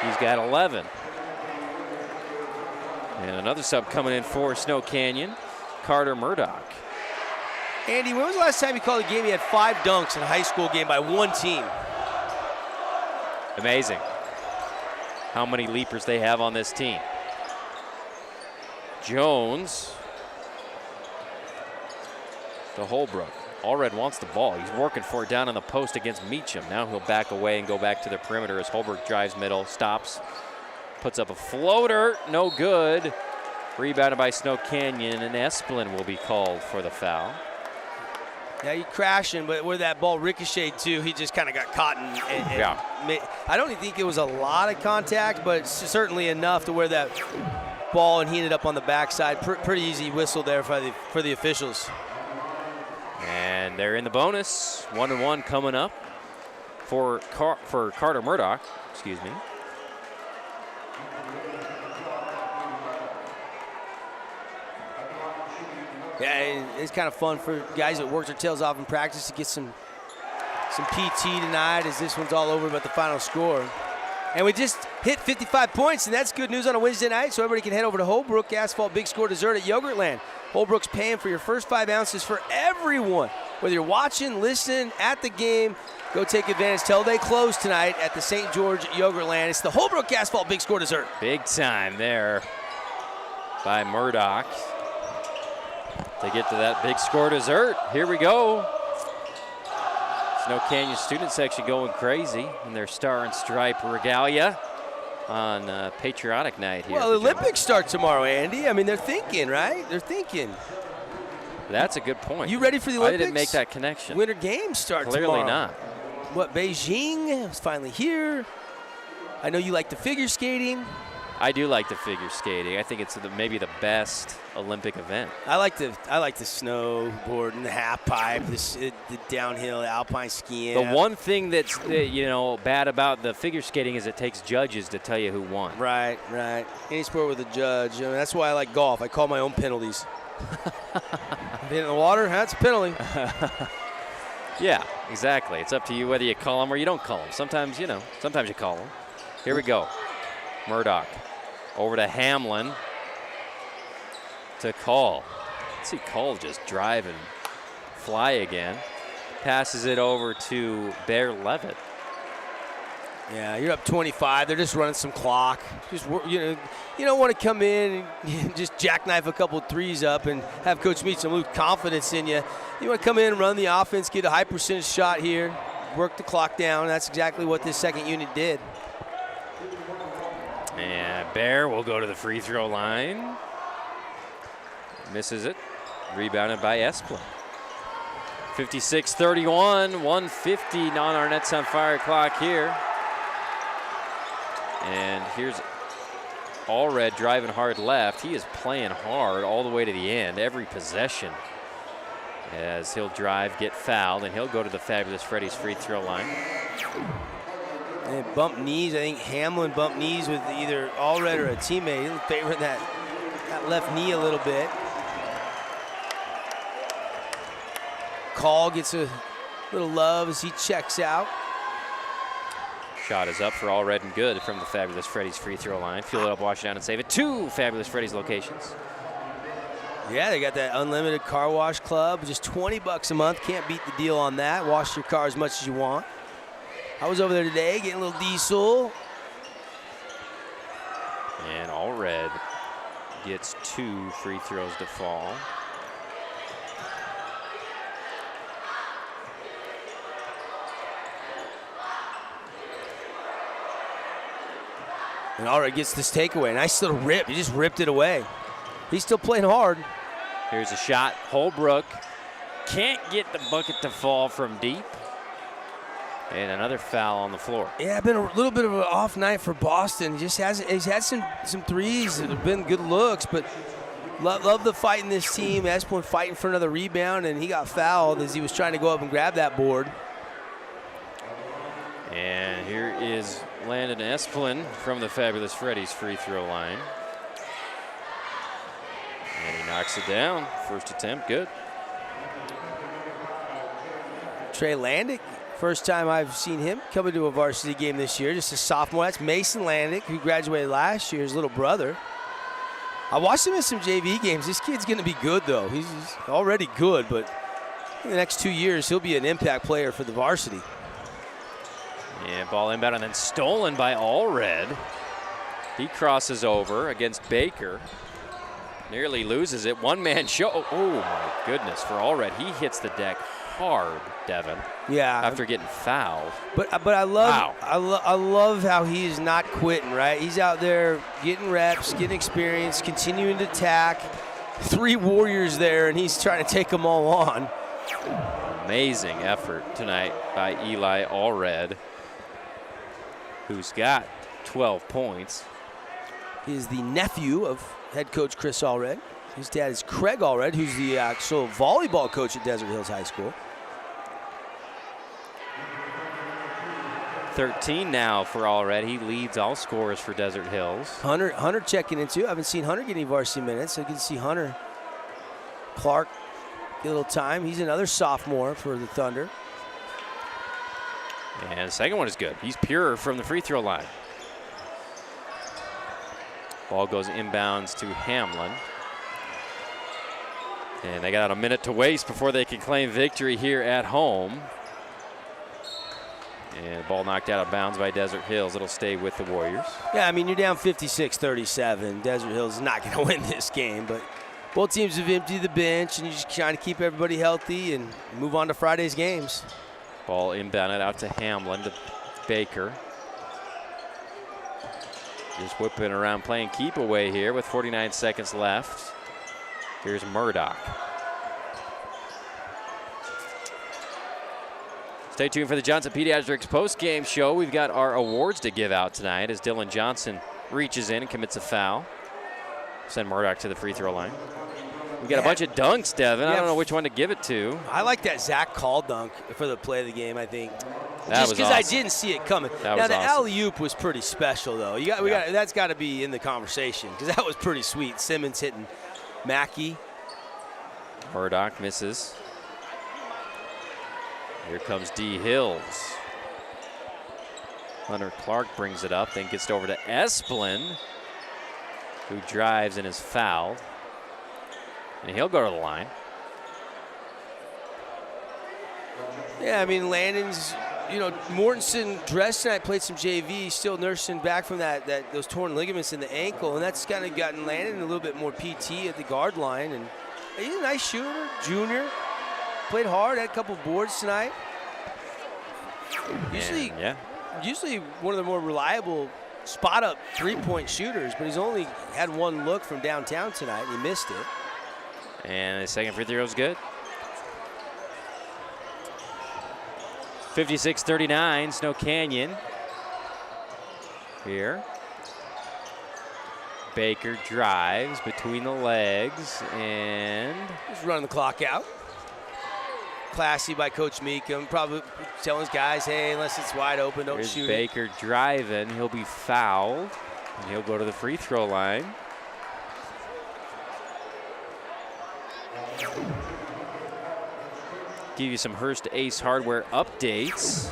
B: He's got 11. And another sub coming in for Snow Canyon, Carter Murdoch.
A: Andy, when was the last time you called a game? He had 5 dunks in a high school game by one team.
B: Amazing how many leapers they have on this team. Jones to Holbrook. Allred wants the ball. He's working for it down on the post against Meacham. Now he'll back away and go back to the perimeter as Holbrook drives middle, stops, puts up a floater, no good. Rebounded by Snow Canyon, and Esplan will be called for the foul.
A: Yeah, he crashing, but where that ball ricocheted to, he just kind of got caught.
B: Yeah.
A: I don't even think it was a lot of contact, but certainly enough to where that ball, and he ended up on the backside. Pretty easy whistle there for the officials.
B: And they're in the bonus. 1-1 coming up for Carter Murdoch. Excuse me.
A: Yeah, it's kind of fun for guys that work their tails off in practice to get some PT tonight as this one's all over about the final score. And we just hit 55 points, and that's good news on a Wednesday night, so everybody can head over to Holbrook Asphalt Big Score Dessert at Yogurtland. Holbrook's paying for your first 5 ounces for everyone. Whether you're watching, listening, at the game, go take advantage till they close tonight at the St. George Yogurtland. It's the Holbrook Asphalt Big Score Dessert.
B: Big time there by Murdoch to get to that big score dessert. Here we go. Snow Canyon student section going crazy in their Star and Stripe regalia on patriotic night here.
A: Well, the Olympics start tomorrow, Andy. I mean, they're thinking, right? They're thinking.
B: That's a good point.
A: You ready for the Olympics?
B: I didn't make that connection.
A: Winter Games start
B: Clearly
A: tomorrow.
B: not.
A: What, Beijing is finally here. I know you like the figure skating.
B: I do like the figure skating. I think it's maybe the best Olympic event.
A: I like the snowboard and the half pipe, the downhill, alpine skiing.
B: The one thing that's bad about the figure skating is it takes judges to tell you who won.
A: Right. Any sport with a judge. That's why I like golf. I call my own penalties. Hit in the water, that's a penalty.
B: Yeah, exactly. It's up to you whether you call them or you don't call them. Sometimes you call them. Here we go. Murdoch over to Hamlin to Call. Let's see Call just drive and fly again. Passes it over to Bear Levitt.
A: Yeah, you're up 25. They're just running some clock. You don't want to come in and just jackknife a couple threes up and have Coach Meacham lose confidence in you. You want to come in and run the offense, get a high percentage shot here, work the clock down. That's exactly what this second unit did.
B: And Bear will go to the free throw line. Misses it. Rebounded by Esplan. 56-31, 150 on our Nets on Fire clock here. And here's Allred driving hard left. He is playing hard all the way to the end, every possession. As he'll drive, get fouled, and he'll go to the Fabulous Freddy's free throw line.
A: And bumped knees. I think Hamlin bumped knees with either Allred or a teammate. He's favoring that left knee a little bit. Call gets a little love as he checks out.
B: Shot is up for Allred and good from the Fabulous Freddy's free throw line. Fuel it up, wash it down, and save it. 2 Fabulous Freddy's locations.
A: Yeah, they got that unlimited car wash club. Just $20 a month. Can't beat the deal on that. Wash your car as much as you want. I was over there today getting a little diesel.
B: And Allred gets 2 free throws to fall.
A: And Allred gets this takeaway. Nice little rip. He just ripped it away. He's still playing hard.
B: Here's a shot. Holbrook can't get the bucket to fall from deep. And another foul on the floor.
A: Yeah, been a little bit of an off night for Boston. He's had some threes that have been good looks, but love the fight in this team. Esplan fighting for another rebound, and he got fouled as he was trying to go up and grab that board.
B: And here is Landon Esplan from the Fabulous Freddy's free throw line. And he knocks it down. First attempt, good.
A: Trey Landick, first time I've seen him come into a varsity game this year, just a sophomore. That's Mason Landick, who graduated last year, his little brother. I watched him in some JV games. This kid's going to be good, though. He's already good, but in the next 2 years, he'll be an impact player for the varsity.
B: Yeah, ball inbound and then stolen by Allred. He crosses over against Baker. Nearly loses it. One-man show. Oh, my goodness, for Allred. He hits the deck hard, Devin.
A: Yeah.
B: After getting fouled.
A: But I love I love how he's not quitting, right? He's out there getting reps, getting experience, continuing to attack. 3 Warriors there, and he's trying to take them all on.
B: Amazing effort tonight by Eli Allred, who's got 12 points.
A: He is the nephew of head coach Chris Allred. His dad is Craig Allred, who's the actual volleyball coach at Desert Hills High School.
B: 13 now for Allred. He leads all scorers for Desert Hills.
A: Hunter checking in too. I haven't seen Hunter get any varsity minutes, so you can see Hunter Clark get a little time. He's another sophomore for the Thunder.
B: And the second one is good. He's pure from the free throw line. Ball goes inbounds to Hamlin. And they got a minute to waste before they can claim victory here at home. And ball knocked out of bounds by Desert Hills. It'll stay with the Warriors.
A: Yeah, I mean, you're down 56-37. Desert Hills is not going to win this game, but both teams have emptied the bench, and you're just trying to keep everybody healthy and move on to Friday's games.
B: Ball inbounded out to Hamlin, to Baker. Just whipping around, playing keep away here with 49 seconds left. Here's Murdoch. Stay tuned for the Johnson Pediatrics post-game show. We've got our awards to give out tonight as Dylan Johnson reaches in and commits a foul. Send Murdoch to the free throw line. We got a bunch of dunks, Devin. I don't know which one to give it to.
A: I like that Zach Call dunk for the play of the game, I think.
B: That
A: just
B: was
A: because
B: awesome.
A: I didn't see it coming. Now, the alley-oop was pretty special, though. That's got to be in the conversation because that was pretty sweet. Simmons hitting Mackey.
B: Murdoch misses. Here comes D. Hills. Hunter Clark brings it up, then gets it over to Esplan, who drives and is fouled. And he'll go to the line.
A: Yeah, I mean, Landon's, Mortensen dressed tonight, played some JV, still nursing back from those torn ligaments in the ankle, and that's kind of gotten Landon a little bit more PT at the guard line. And he's a nice shooter, junior. Played hard, had a couple boards tonight. Usually one of the more reliable spot-up three-point shooters, but he's only had one look from downtown tonight, and he missed it.
B: And the second free throw is good. 56-39, Snow Canyon. Here. Baker drives between the legs and
A: just running the clock out. Classy by Coach Meekum, probably telling his guys, hey, unless it's wide open, don't shoot.
B: Baker driving, he'll be fouled, and he'll go to the free throw line. Give you some Hearst Ace Hardware updates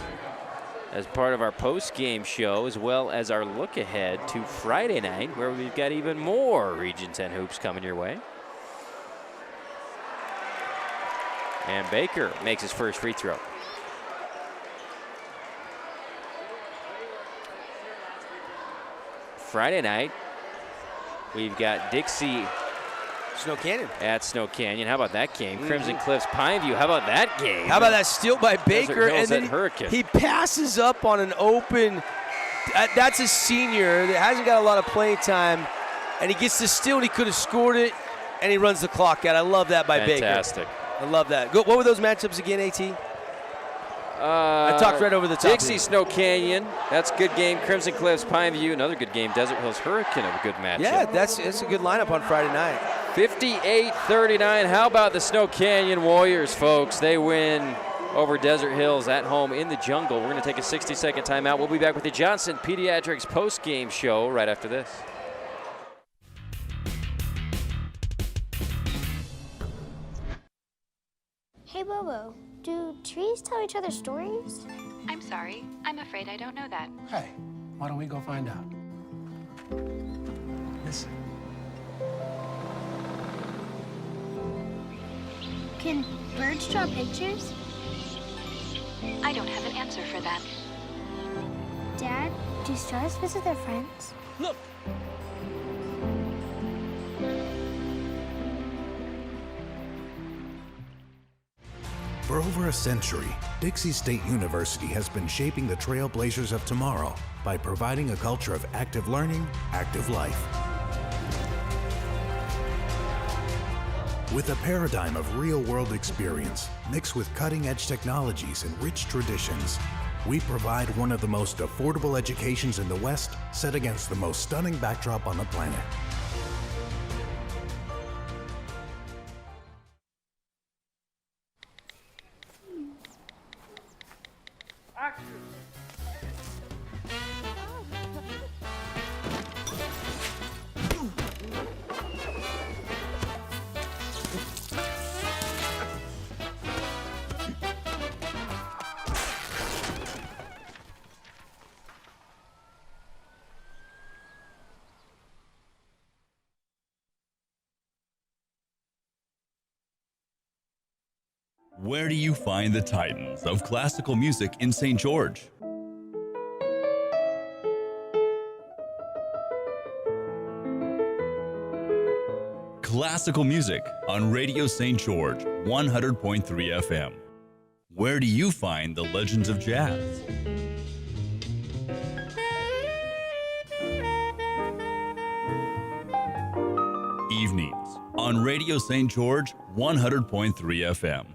B: as part of our post-game show, as well as our look ahead to Friday night, where we've got even more Region 10 hoops coming your way. And Baker makes his first free throw. Friday night, we've got Dixie
A: Snow Canyon
B: at Snow Canyon. How about that game? Crimson Cliffs Pineview. How about that game?
A: How about that steal by Baker? And then
B: Hurricane.
A: he passes up on an open That's a senior that hasn't got a lot of playing time, and he gets the steal, and he could have scored it, and he runs the clock out. I love that by Baker.
B: Fantastic.
A: I love that. What were those matchups again, AT? I talked right over the top.
B: Dixie, Snow Canyon. That's a good game. Crimson Cliffs, Pineview, another good game. Desert Hills Hurricane, a good matchup.
A: Yeah, it's a good lineup on Friday night.
B: 58-39. How about the Snow Canyon Warriors, folks? They win over Desert Hills at home in the jungle. We're going to take a 60-second timeout. We'll be back with the Johnson Pediatrics post-game show right after this.
C: Hey, Bobo, do trees tell each other stories?
D: I'm sorry. I'm afraid I don't know that.
E: Hey, why don't we go find out? Listen.
C: Can birds draw pictures?
D: I don't have an answer for that.
C: Dad, do stars visit their friends?
E: Look!
F: For over a century, Dixie State University has been shaping the trailblazers of tomorrow by providing a culture of active learning, active life. With a paradigm of real-world experience mixed with cutting-edge technologies and rich traditions, we provide one of the most affordable educations in the West, set against the most stunning backdrop on the planet.
G: Where do you find the titans of classical music in St. George? Classical music on Radio St. George, 100.3 FM. Where do you find the legends of jazz? Evenings on Radio St. George, 100.3 FM.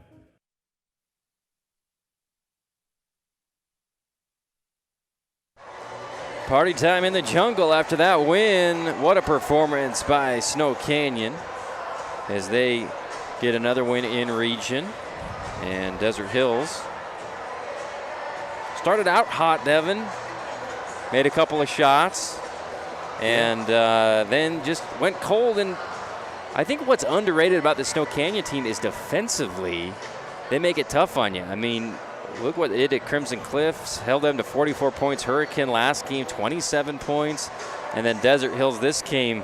B: Party time in the jungle after that win. What a performance by Snow Canyon as they get another win in region. And Desert Hills started out hot, Devin. Made a couple of shots and then just went cold. And I think what's underrated about the Snow Canyon team is defensively, they make it tough on you. I mean, look what they did at Crimson Cliffs. Held them to 44 points. Hurricane last game, 27 points. And then Desert Hills this game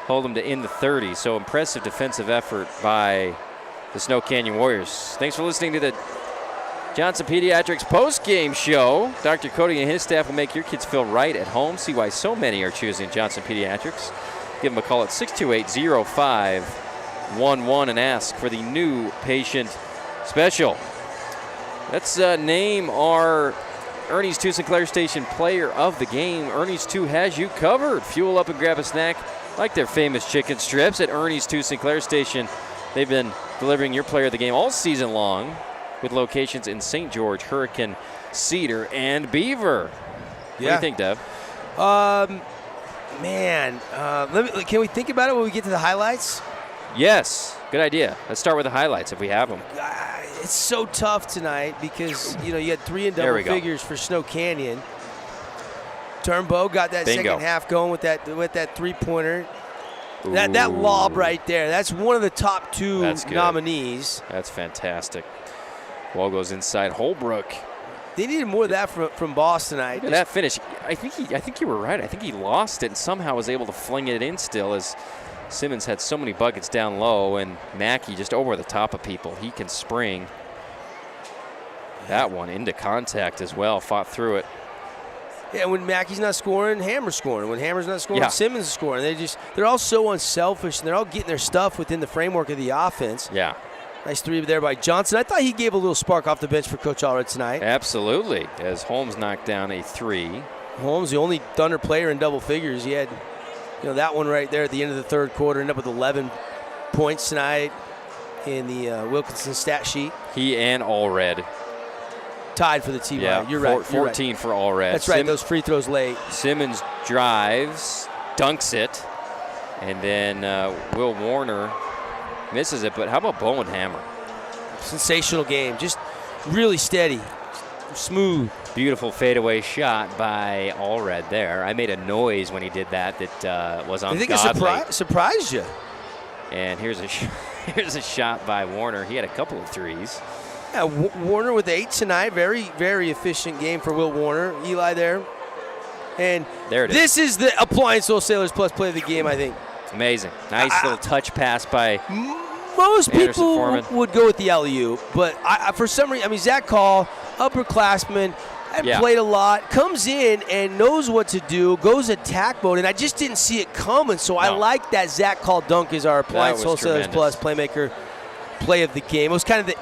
B: hold them to in the 30s. So impressive defensive effort by the Snow Canyon Warriors. Thanks for listening to the Johnson Pediatrics post-game show. Dr. Cody and his staff will make your kids feel right at home. See why so many are choosing Johnson Pediatrics. Give them a call at 628-0511 and ask for the new patient special. Let's name our Ernie's 2 Sinclair Station player of the game. Ernie's 2 has you covered. Fuel up and grab a snack like their famous chicken strips at Ernie's 2 Sinclair Station. They've been delivering your player of the game all season long with locations in St. George, Hurricane, Cedar, and Beaver. What do you think, Dev?
A: Can we think about it when we get to the highlights?
B: Yes, good idea. Let's start with the highlights if we have them.
A: It's so tough tonight because, you had 3 in double figures for Snow Canyon. Turnbow got that second half going with that three-pointer. That lob right there, that's one of the top 2 nominees.
B: That's fantastic. Ball goes inside Holbrook.
A: They needed more of that from Boss tonight.
B: That finish, I think you were right. I think he lost it and somehow was able to fling it in still as Simmons had so many buckets down low, and Mackey just over the top of people. He can spring. That one into contact as well, fought through it.
A: Yeah, when Mackey's not scoring, Hammer's scoring. When Hammer's not scoring, Simmons is scoring. They're all so unselfish, and they're all getting their stuff within the framework of the offense.
B: Yeah.
A: Nice 3 there by Johnson. I thought he gave a little spark off the bench for Coach Allred tonight.
B: Absolutely, as Holmes knocked down a 3.
A: Holmes, the only Thunder player in double figures. He had, that one right there at the end of the third quarter, ended up with 11 points tonight in the Wilkinson stat sheet.
B: He and Allred.
A: Tied for the team.
B: Yeah,
A: you're right.
B: 14 for Allred.
A: That's right, those free throws late.
B: Simmons drives, dunks it, and then Will Warner misses it. But how about Bowen Hammer?
A: Sensational game. Just really steady, smooth.
B: Beautiful fadeaway shot by Allred there. I made a noise when he did that was ungodly.
A: I think it surprised you.
B: And here's a shot by Warner. He had a couple of threes.
A: Yeah, Warner with 8 tonight. Very, very efficient game for Will Warner. Eli there. And
B: there it is.
A: This is the Appliance Wholesalers Plus play of the game, I think.
B: Amazing. Nice little touch pass by
A: most
B: Anderson
A: people
B: Foreman.
A: would go with the alley-oop, but for some reason, Zach Call, upperclassman, played a lot, comes in and knows what to do, goes attack mode, and I just didn't see it coming, so I like that Zach Call dunk is our Appliance Wholesalers Plus playmaker play of the game. It was kind of the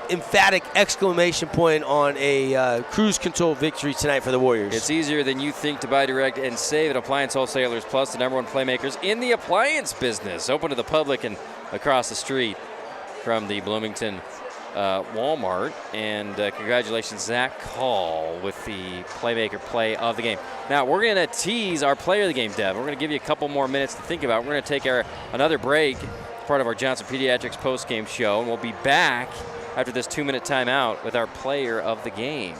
A: emphatic exclamation point on a cruise control victory tonight for the Warriors.
B: It's easier than you think to buy direct and save at Appliance Wholesalers Plus, the #1 playmakers in the appliance business. Open to the public and across the street from the Bloomington Walmart. And congratulations, Zach Call, with the playmaker play of the game. Now, we're going to tease our player of the game, Dev. We're going to give you a couple more minutes to think about it. We're going to take another break, part of our Johnson Pediatrics postgame show, and we'll be back after this 2-minute timeout with our player of the game.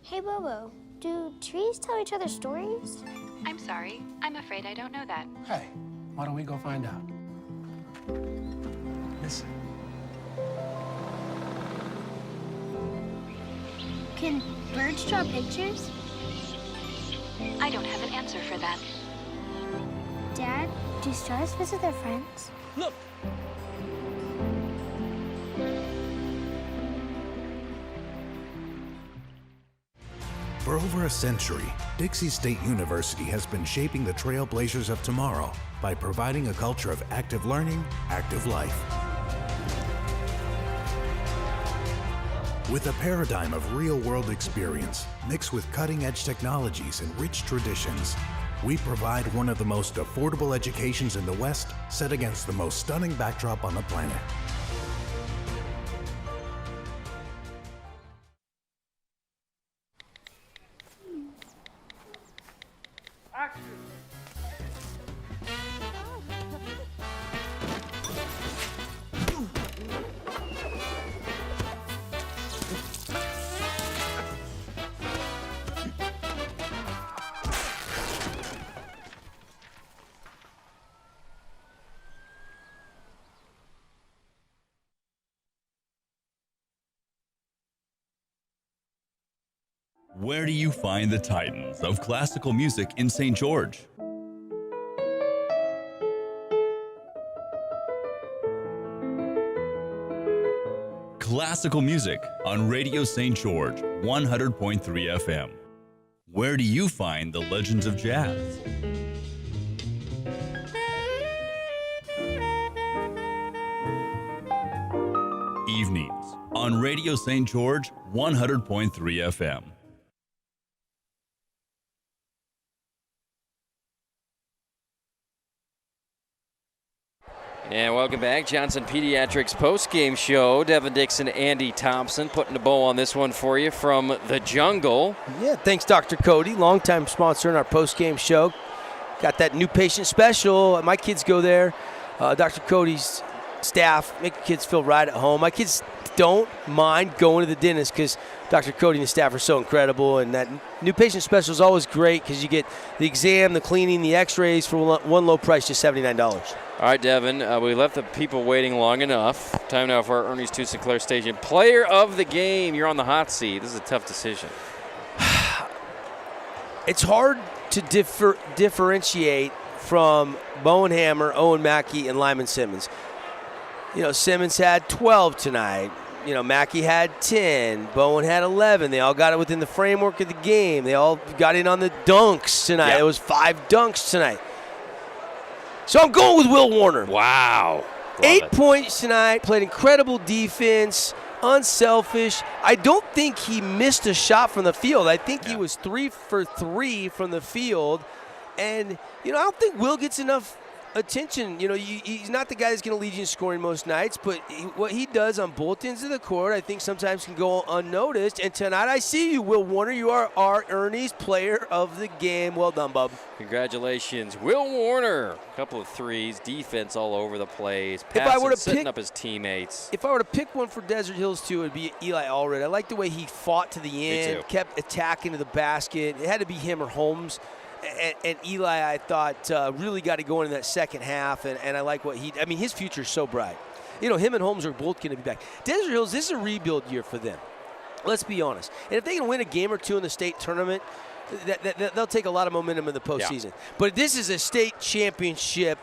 C: Hey, Bobo, do trees tell each other stories?
D: I'm sorry. I'm afraid I don't know that.
E: Hey, why don't we go find out? Listen.
C: Can birds draw pictures?
D: I don't have an answer for that.
C: Dad, do stars visit their friends?
A: Look.
F: For over a century, Dixie State University has been shaping the trailblazers of tomorrow by providing a culture of active learning, active life. With a paradigm of real-world experience mixed with cutting-edge technologies and rich traditions, we provide one of the most affordable educations in the West, set against the most stunning backdrop on the planet.
G: Where do you find the titans of classical music in St. George? Classical music on Radio St. George, 100.3 FM. Where do you find the legends of jazz? Evenings on Radio St. George, 100.3 FM.
B: And welcome back. Johnson Pediatrics postgame show. Devin Dixon, Andy Thompson putting a bow on this one for you from the jungle.
A: Yeah, thanks, Dr. Cody, longtime sponsor in our postgame show. Got that new patient special. My kids go there. Dr. Cody's staff make the kids feel right at home. My kids don't mind going to the dentist because Dr. Cody and the staff are so incredible. And that new patient special is always great because you get the exam, the cleaning, the x-rays for one low price, just $79.
B: All right, Devin, we left the people waiting long enough. Time now for our Ernie's 2 Sinclair Station player of the game. You're on the hot seat. This is a tough decision.
A: It's hard to differentiate from Bowen Hammer, Owen Mackey, and Lyman Simmons. You know, Simmons had 12 tonight. You know, Mackey had 10. Bowen had 11. They all got it within the framework of the game. They all got in on the dunks tonight. It was 5 dunks tonight. So I'm going with Will Warner.
B: Wow.
A: 8 points tonight, played incredible defense, unselfish. I don't think he missed a shot from the field. I think he was 3 for 3 from the field. And, I don't think Will gets enough attention. He's not the guy that's going to lead you in scoring most nights, but what he does on both ends of the court, I think sometimes can go unnoticed. And tonight I see you, Will Warner. You are our Ernie's player of the game. Well done, bub.
B: Congratulations, Will Warner. A couple of threes, defense all over the place, passing, setting up his teammates.
A: If I were to pick one for Desert Hills, too, it would be Eli Allred. I like the way he fought to the end, kept attacking to the basket. It had to be him or Holmes. And Eli, I thought, really got it going in that second half, and I like what his future is so bright. Him and Holmes are both going to be back. Desert Hills, this is a rebuild year for them. Let's be honest. And if they can win a game or two in the state tournament, they'll take a lot of momentum in the postseason. Yeah. But this is a state championship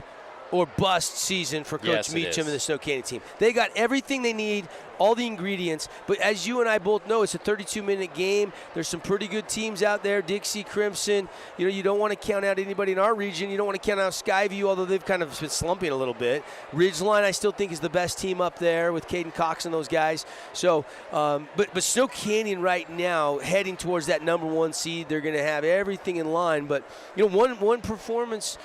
A: or bust season for Coach Meacham and the Snow Canyon team. They got everything they need, all the ingredients, but as you and I both know, it's a 32-minute game. There's some pretty good teams out there, Dixie, Crimson. You don't want to count out anybody in our region. You don't want to count out Skyview, although they've kind of been slumping a little bit. Ridgeline, I still think, is the best team up there with Caden Cox and those guys. So, but Snow Canyon right now, heading towards that number 1 seed, they're going to have everything in line. But, one performance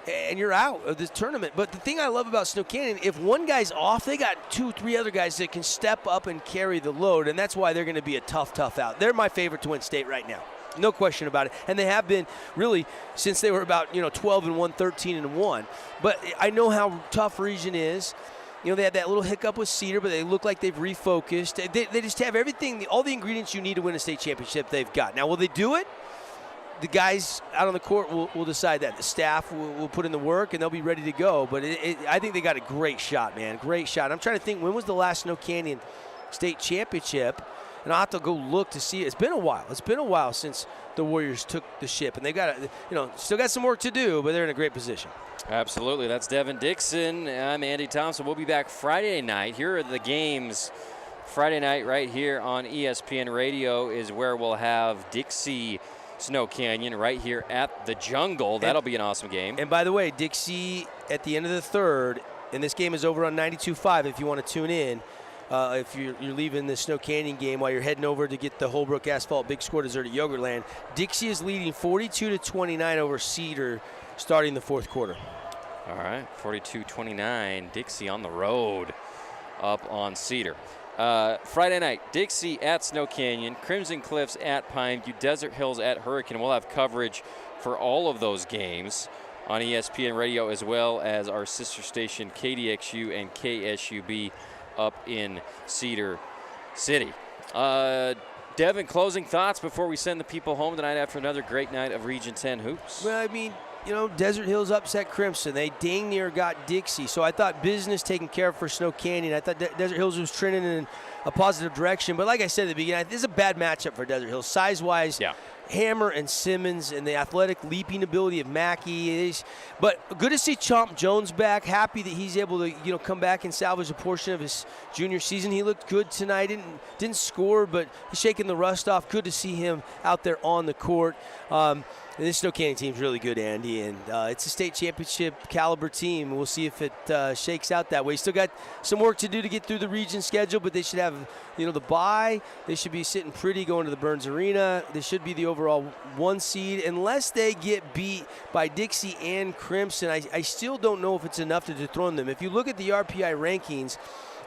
A: and you're out of this tournament. But the thing I love about Snow Canyon, if one guy's off, they got 2-3 other guys that can step up and carry the load, and that's why they're going to be a tough out. They're my favorite to win state right now. No question about it. And they have been really since they were about 12-1, 13-1. But I know how tough region is. They had that little hiccup with Cedar, but they look like they've refocused. They just have everything, all the ingredients you need to win a state championship they've got. Now, will they do it? The guys out on the court will decide that. The staff will put in the work, and they'll be ready to go. But I think they got a great shot, man. Great shot. I'm trying to think, when was the last Snow Canyon state championship? And I'll have to go look to see. It's been a while. It's been a while since the Warriors took the ship. And they've got, still got some work to do, but they're in a great position.
B: Absolutely. That's Devin Dixon. I'm Andy Thompson. We'll be back Friday night. Here are the games. Friday night right here on ESPN Radio is where we'll have Dixie Snow Canyon right here at the Jungle. That'll be an awesome game.
A: And by the way, Dixie at the end of the third, and this game is over on 92.5 if you want to tune in. If you're leaving the Snow Canyon game while you're heading over to get the Holbrook Asphalt Big Score dessert at Yogurtland, Dixie is leading 42-29 over Cedar starting the fourth quarter.
B: All right, 42-29, Dixie on the road up on Cedar. Friday night, Dixie at Snow Canyon, Crimson Cliffs at Pineview, Desert Hills at Hurricane. We'll have coverage for all of those games on ESPN Radio, as well as our sister station KDXU and KSUB up in Cedar City. Devin, closing thoughts before we send the people home tonight after another great night of Region 10 hoops?
A: Well, Desert Hills upset Crimson. They dang near got Dixie. So I thought business taken care of for Snow Canyon. I thought Desert Hills was trending in a positive direction. But like I said at the beginning, this is a bad matchup for Desert Hills. Size-wise, Hammer and Simmons and the athletic leaping ability of Mackey. But good to see Chomp Jones back. Happy that he's able to come back and salvage a portion of his junior season. He looked good tonight. Didn't score, but he's shaking the rust off. Good to see him out there on the court. This Snow Canyon team's really good, Andy, and it's a state championship caliber team. We'll see if it shakes out that way. Still got some work to do to get through the region schedule, but they should have, the bye. They should be sitting pretty going to the Burns Arena. They should be the overall 1 seed, unless they get beat by Dixie and Crimson. I still don't know if it's enough to dethrone them. If you look at the RPI rankings,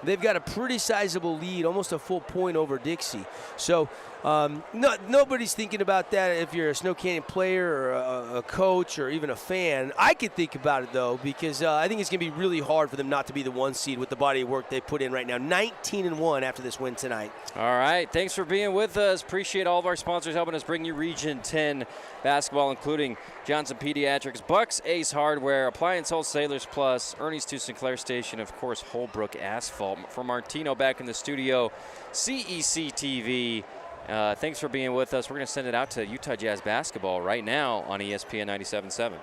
A: they've got a pretty sizable lead, almost a full point over Dixie. So nobody's thinking about that if you're a Snow Canyon player or a coach or even a fan. I could think about it, though, because I think it's going to be really hard for them not to be the 1 seed with the body of work they put in right now. 19-1 after this win tonight.
B: All right. Thanks for being with us. Appreciate all of our sponsors helping us bring you Region 10 basketball, including Johnson Pediatrics, Bucks Ace Hardware, Appliance Wholesalers Plus, Ernie's to Sinclair Station, of course, Holbrook Asphalt. For Martino back in the studio, CEC TV. Thanks for being with us. We're going to send it out to Utah Jazz basketball right now on ESPN 97.7.